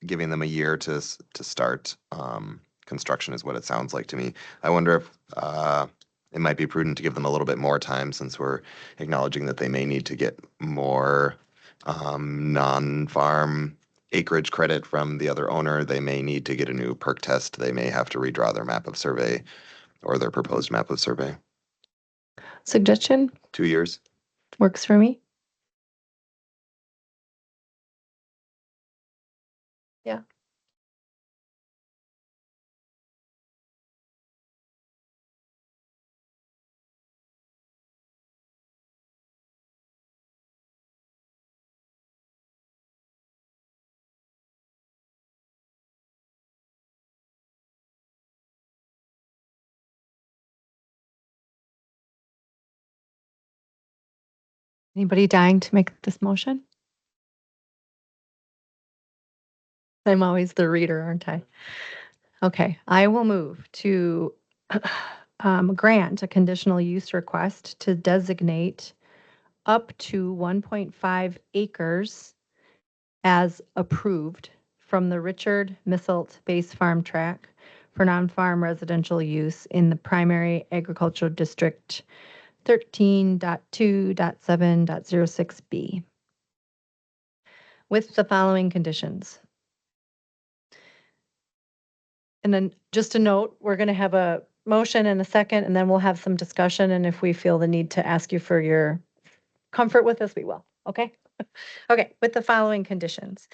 giving them a year to start construction is what it sounds like to me. I wonder if it might be prudent to give them a little bit more time, since we're acknowledging that they may need to get more non-farm acreage credit from the other owner. They may need to get a new perk test. They may have to redraw their map of survey or their proposed map of survey. Suggestion 2 years. works for me. Yeah. Anybody dying to make this motion? I'm always the reader, aren't I? Okay, I will move to grant a conditional use request to designate up to 1.5 acres as approved from the Richard Misselt Base Farm Tract for non-farm residential use in the primary agricultural district 13.2.7.06B with the following conditions. And then just a note, we're going to have a motion and a second, and then we'll have some discussion. And if we feel the need to ask you for your comfort with us, we will. Okay? Okay, with the following conditions.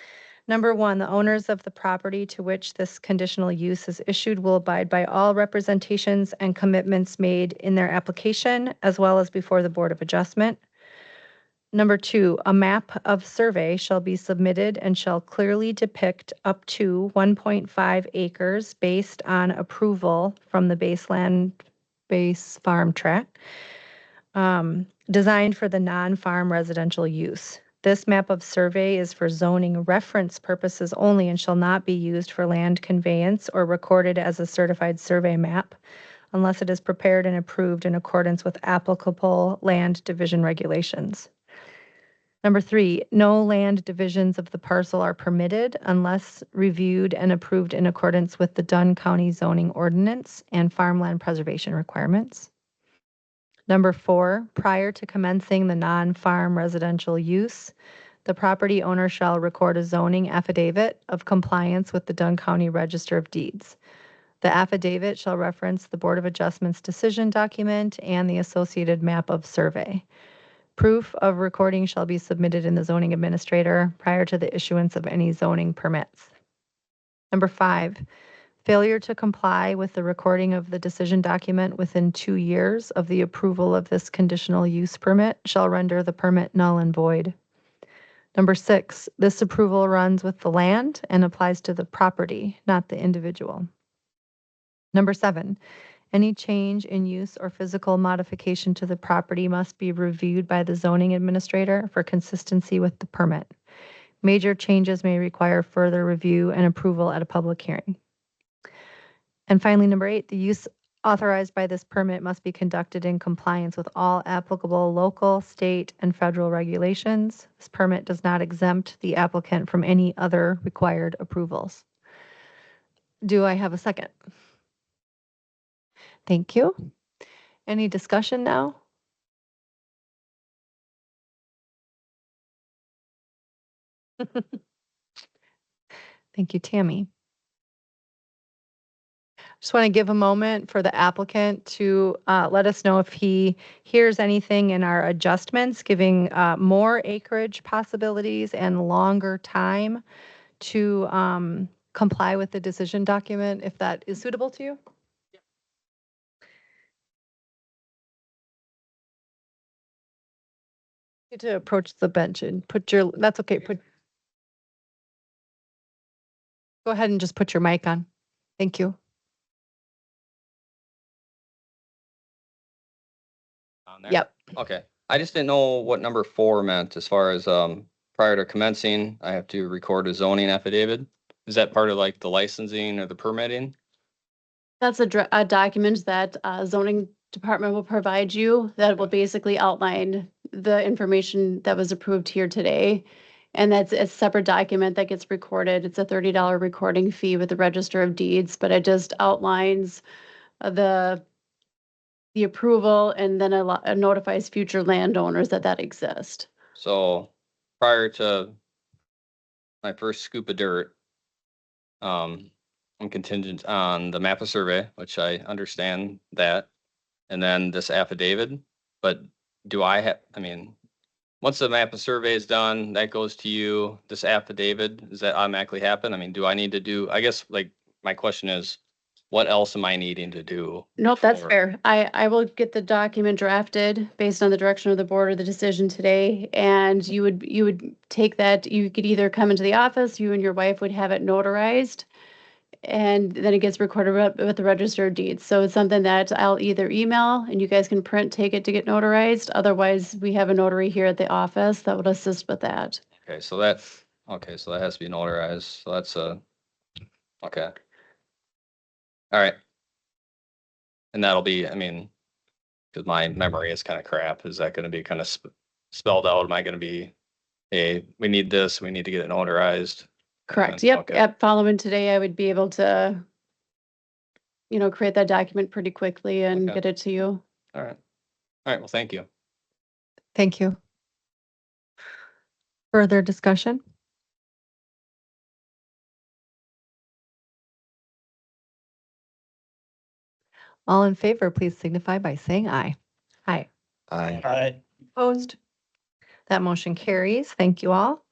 Number 1, the owners of the property to which this conditional use is issued will abide by all representations and commitments made in their application, as well as before the Board of Adjustment. Number 2, a map of survey shall be submitted and shall clearly depict up to 1.5 acres based on approval from the base farm tract, designed for the non-farm residential use. This map of survey is for zoning reference purposes only and shall not be used for land conveyance or recorded as a certified survey map unless it is prepared and approved in accordance with applicable land division regulations. Number 3, no land divisions of the parcel are permitted unless reviewed and approved in accordance with the Dunn County zoning ordinance and farmland preservation requirements. Number 4, prior to commencing the non-farm residential use, the property owner shall record a zoning affidavit of compliance with the Dunn County Register of Deeds. The affidavit shall reference the Board of Adjustments decision document and the associated map of survey. Proof of recording shall be submitted in the zoning administrator prior to the issuance of any zoning permits. Number 5, failure to comply with the recording of the decision document within 2 years of the approval of this conditional use permit shall render the permit null and void. Number 6, this approval runs with the land and applies to the property, not the individual. Number 7, any change in use or physical modification to the property must be reviewed by the zoning administrator for consistency with the permit. Major changes may require further review and approval at a public hearing. And finally, number 8, the use authorized by this permit must be conducted in compliance with all applicable local, state, and federal regulations. This permit does not exempt the applicant from any other required approvals. Do I have a second? Thank you. Any discussion now? Thank you, Tammy. Just want to give a moment for the applicant to let us know if he hears anything in our adjustments, giving more acreage possibilities and longer time to comply with the decision document, if that is suitable to you. You need to approach the bench and put your, that's okay, go ahead and just put your mic on. Thank you. On there? Yep. Okay. I just didn't know what number 4 meant as far as, prior to commencing, I have to record a zoning affidavit. Is that part of like the licensing or the permitting? That's a document that zoning department will provide you that will basically outline the information that was approved here today. And that's a separate document that gets recorded. It's a $30 recording fee with the Register of Deeds, but it just outlines the approval and then notifies future landowners that exist. So prior to my first scoop of dirt, I'm contingent on the map of survey, which I understand that, and then this affidavit. But do I have, I mean, once the map of survey is done, that goes to you, this affidavit, does that automatically happen? I mean, do I need to do, I guess, like, my question is, what else am I needing to do? Nope, that's before- fair. I will get the document drafted based on the direction of the board or the decision today. And you would take that, you could either come into the office, you and your wife would have it notarized. And then it gets recorded with the Register of Deeds. So it's something that I'll either email and you guys can print, take it to get notarized. Otherwise, we have a notary here at the office that would assist with that. Okay, so that has to be notarized. So that's okay. All right. And that'll be, I mean, because my memory is kind of crap, is that going to be kind of spelled out? Am I going to be, hey, we need this, we need to get it notarized? Correct. Yeah, Yep. okay. Yep. Following today, I would be able to, create that document pretty quickly and Okay. get it to you. All right. All right, well, thank you. Thank you. Further discussion? All in favor, please signify by saying aye. Aye. Aye. Opposed? That motion carries. Thank you all.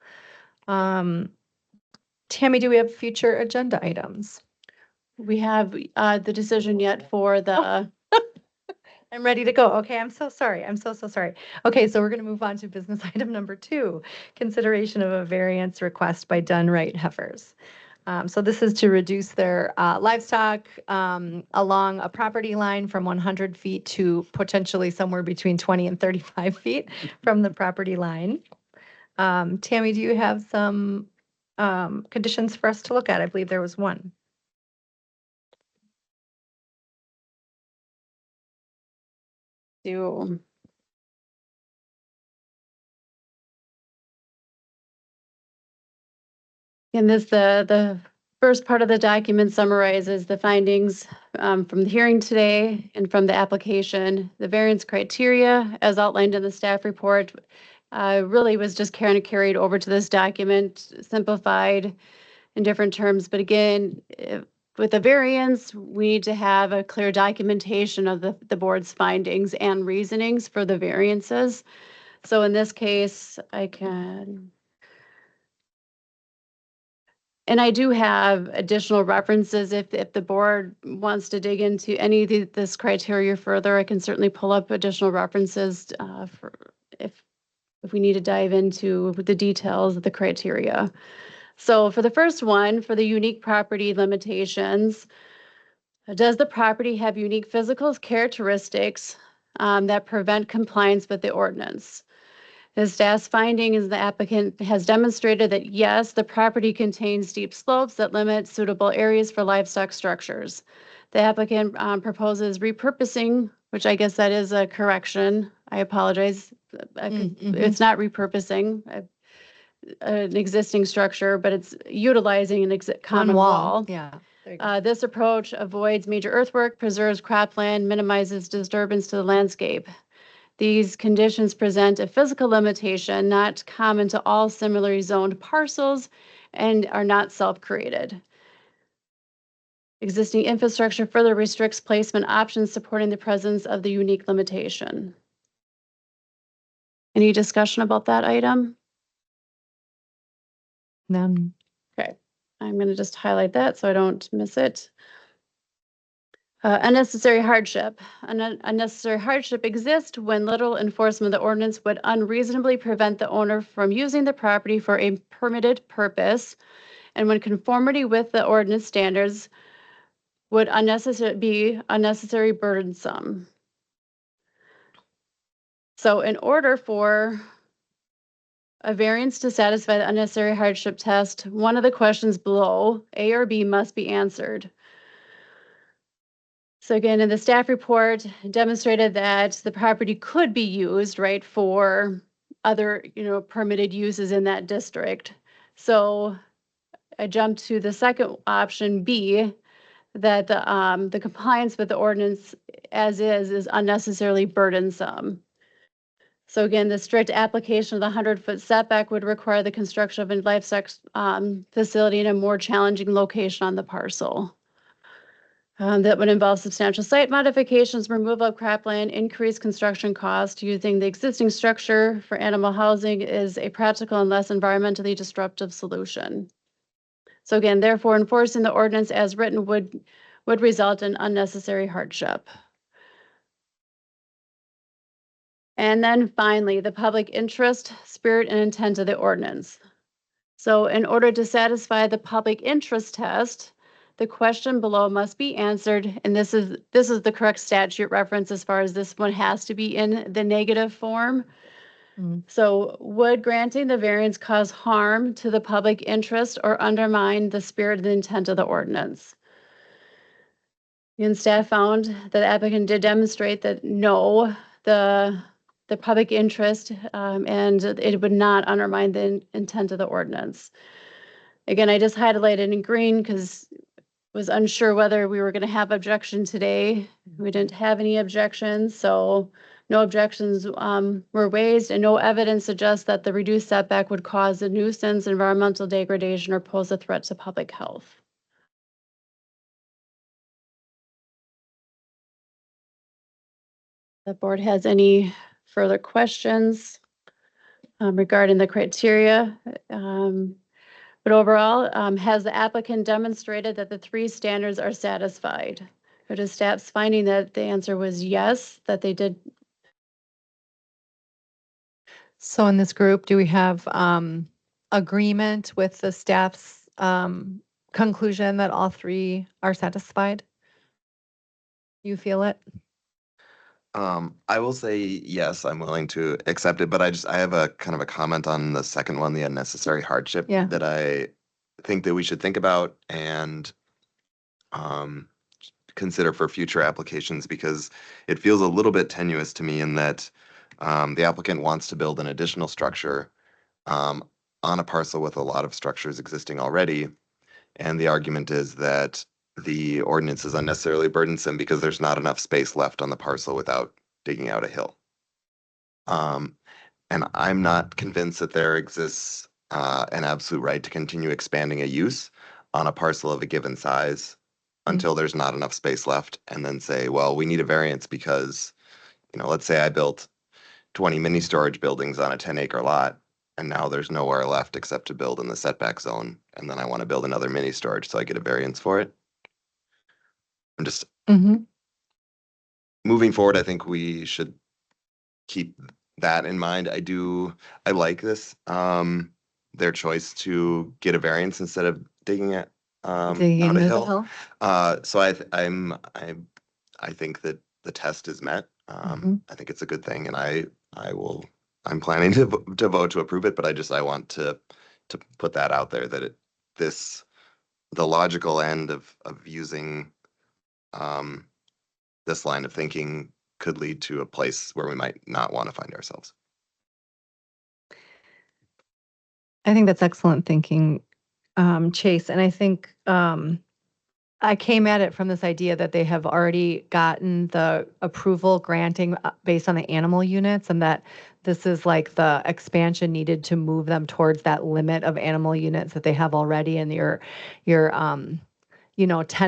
Tammy, do we have future agenda items? We have the decision yet for the, I'm ready to go. Okay, I'm so sorry. I'm so sorry. Okay, so we're going to move on to business item number 2, consideration of a variance request by Dunn Wright Heifers. So this is to reduce their livestock along a property line from 100 feet to potentially somewhere between 20 and 35 feet from the property line. Tammy, do you have some conditions for us to look at? I believe there was one. Do. And this, the first part of the document summarizes the findings from the hearing today and from the application. The variance criteria, as outlined in the staff report, really was just kind of carried over to this document, simplified in different terms. But again, with the variance, we need to have a clear documentation of the board's findings and reasonings for the variances. So in this case, I can. And I do have additional references if the board wants to dig into any of this criteria further. I can certainly pull up additional references for if we need to dive into the details of the criteria. So for the first one, for the unique property limitations, does the property have unique physical characteristics that prevent compliance with the ordinance? The staff's finding is the applicant has demonstrated that yes, the property contains steep slopes that limit suitable areas for livestock structures. The applicant proposes repurposing, which I guess that is a correction. I apologize. It's not repurposing an existing structure, but it's utilizing an common wall. Yeah. There you go. This approach avoids major earthwork, preserves cropland, minimizes disturbance to the landscape. These conditions present a physical limitation not common to all similarly zoned parcels and are not self-created. Existing infrastructure further restricts placement options supporting the presence of the unique limitation. Any discussion about that item? None. Okay, I'm going to just highlight that so I don't miss it. Unnecessary hardship. Unnecessary hardship exists when literal enforcement of the ordinance would unreasonably prevent the owner from using the property for a permitted purpose, and when conformity with the ordinance standards would be unnecessary burdensome. So in order for a variance to satisfy the unnecessary hardship test, one of the questions below, A or B, must be answered. So again, in the staff report, demonstrated that the property could be used, right, for other, permitted uses in that district. So I jumped to the second option, B, that the compliance with the ordinance as is unnecessarily burdensome. So again, the strict application of the 100-foot setback would require the construction of a livestock facility in a more challenging location on the parcel. That would involve substantial site modifications, removal of cropland, increased construction cost. Using the existing structure for animal housing is a practical and less environmentally disruptive solution. So again, therefore, enforcing the ordinance as written would result in unnecessary hardship. And then finally, the public interest, spirit, and intent of the ordinance. So in order to satisfy the public interest test, the question below must be answered, and this is the correct statute reference as far as this one has to be in the negative form. So would granting the variance cause harm to the public interest or undermine the spirit and intent of the ordinance? And staff found that the applicant did demonstrate that no, the public interest and it would not undermine the intent of the ordinance. Again, I just highlighted in green because was unsure whether we were going to have objection today. We didn't have any objections, so no objections were raised, and no evidence suggests that the reduced setback would cause a nuisance, environmental degradation, or pose a threat to public health. The board has any further questions regarding the criteria? But overall, has the applicant demonstrated that the three standards are satisfied? Or does staff's finding that the answer was yes, that they did? So in this group, do we have agreement with the staff's conclusion that all three are satisfied? You feel it? I will say, yes, I'm willing to accept it, but I have a kind of a comment on the second one, the unnecessary hardship. Yeah. That I think that we should think about and um, consider for future applications, because it feels a little bit tenuous to me in that the applicant wants to build an additional structure um, on a parcel with a lot of structures existing already. And the argument is that the ordinance is unnecessarily burdensome because there's not enough space left on the parcel without digging out a hill. Um, and I'm not convinced that there exists an absolute right to continue expanding a use on a parcel of a given size until there's not enough space left, and then say, well, we need a variance because, let's say I built 20 mini storage buildings on a 10-acre lot, and now there's nowhere left except to build in the setback zone, and then I want to build another mini storage, so I get a variance for it. I'm just Mhm. moving forward. I think we should keep that in mind. I like this, their choice to get a variance instead of digging it Digging out a into the hill. hill. So I think that the test is met. I think it's a good thing, and I'm planning to vote to approve it, but I want to put that out there that the logical end of using um, this line of thinking could lead to a place where we might not want to find ourselves. I think that's excellent thinking, Chase. And I think I came at it from this idea that they have already gotten the approval granting based on the animal units, and that this is like the expansion needed to move them towards that limit of animal units that they have already. And your 10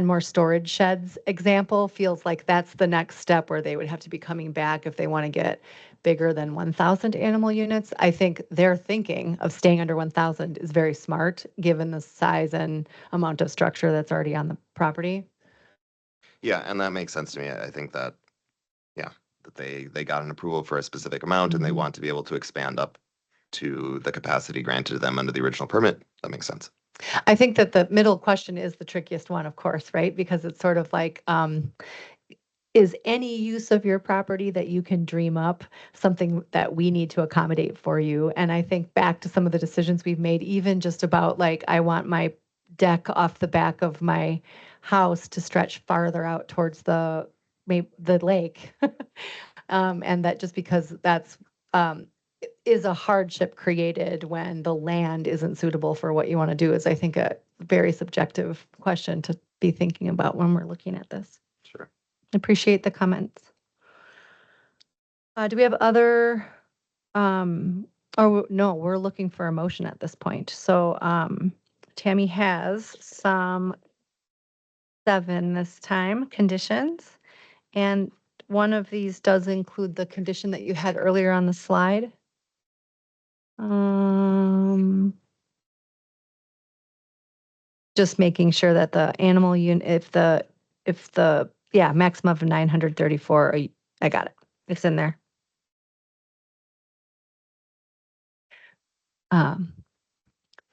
more storage sheds example feels like that's the next step where they would have to be coming back if they want to get bigger than 1,000 animal units. I think their thinking of staying under 1,000 is very smart, given the size and amount of structure that's already on the property. Yeah, and that makes sense to me. I think that, yeah, that they got an approval for a specific amount and they Mhm. want to be able to expand up to the capacity granted to them under the original permit. That makes sense. I think that the middle question is the trickiest one, of course, right? Because it's sort of like, is any use of your property that you can dream up something that we need to accommodate for you? And I think back to some of the decisions we've made, even just about like, I want my deck off the back of my house to stretch farther out towards the lake. And that just because that's is a hardship created when the land isn't suitable for what you want to do is, I think, a very subjective question to be thinking about when we're looking at this. Sure. Appreciate the comments. Do we have other, no, we're looking for a motion at this point. So Tammy has some 7 this time, conditions. And one of these does include the condition that you had earlier on the slide. Just making sure that the animal unit, yeah, maximum of 934, I got it. It's in there.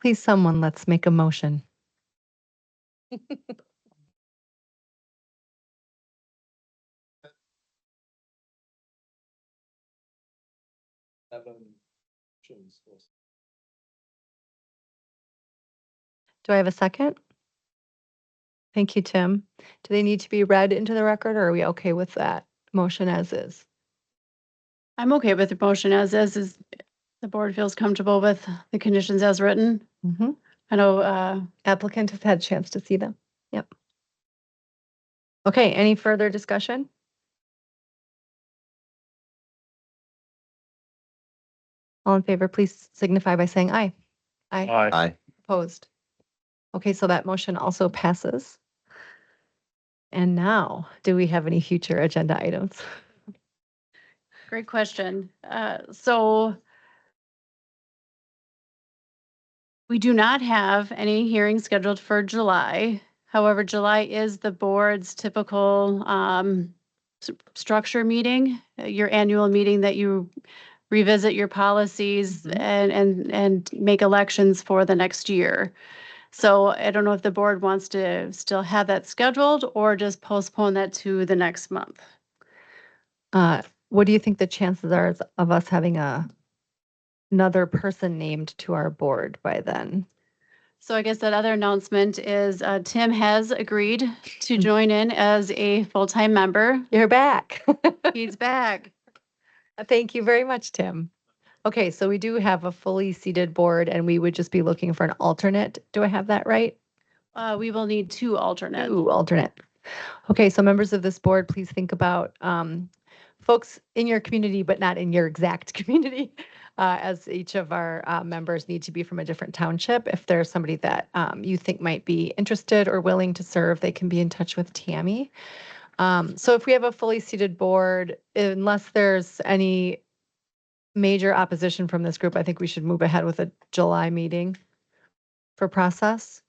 Please, someone, let's make a motion. Do I have a second? Thank you, Tim. Do they need to be read into the record, or are we okay with that motion as is? I'm okay with the motion as is the board feels comfortable with the conditions as written. Mm-hmm. I know, Applicant has had a chance to see them. Yep. Okay, any further discussion? All in favor, please signify by saying aye. Aye. Aye. Opposed? Okay, so that motion also passes. And now, do we have any future agenda items? great question. So we do not have any hearings scheduled for July. However, July is the board's typical structure meeting, your annual meeting that you revisit your policies and make elections for the next year. So I don't know if the board wants to still have that scheduled or just postpone that to the next month. What do you think the chances are of us having another person named to our board by then? So I guess that other announcement is Tim has agreed to Hmm. join in as a full-time member. You're back. He's back. Thank you very much, Tim. Okay, so we do have a fully seated board and we would just be looking for an alternate. Do I have that right? We will need two alternates. Two alternate. Okay, so members of this board, please think about folks in your community, but not in your exact community, as each of our members need to be from a different township. If there's somebody that you think might be interested or willing to serve, they can be in touch with Tammy. So if we have a fully seated board, unless there's any major opposition from this group, I think we should move ahead with a July meeting for process.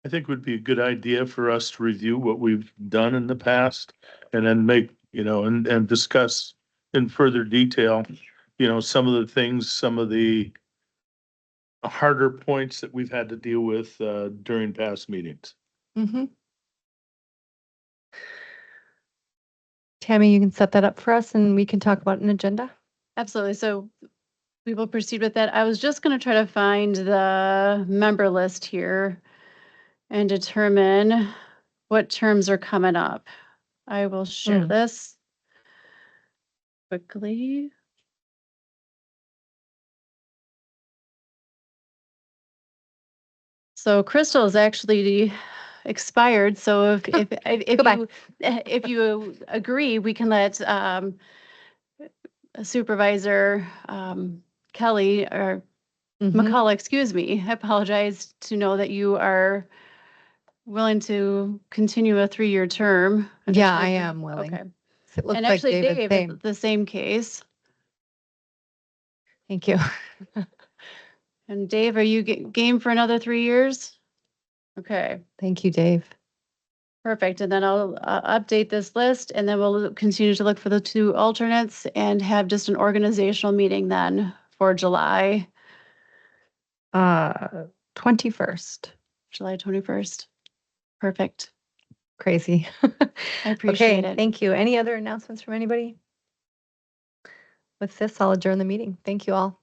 I think would be a good idea for us to review what we've done in the past and then make, and discuss in further detail, some of the things, some of the harder points that we've had to deal with during past meetings. Mm-hmm. Tammy, you can set that up for us and we can talk about an agenda. Absolutely. So we will proceed with that. I was just going to try to find the member list here and determine what terms are coming up. I will share this quickly. So Crystal is actually expired. So Goodbye. if you agree, we can let Supervisor Kelly or Mhm. McCullough, excuse me, I apologize, to know that you are willing to continue a 3-year term. Yeah, I am willing. Okay. It looks And like actually, David's Dave, same. the same case. Thank you. And Dave, are you game for another 3 years? Okay, Thank you, Dave. perfect. And then I'll update this list and then we'll continue to look for the two alternates and have just an organizational meeting then for July 21st. July 21st. Perfect. Crazy. I appreciate Okay, it. thank you. Any other announcements from anybody? With this, I'll adjourn the meeting. Thank you all.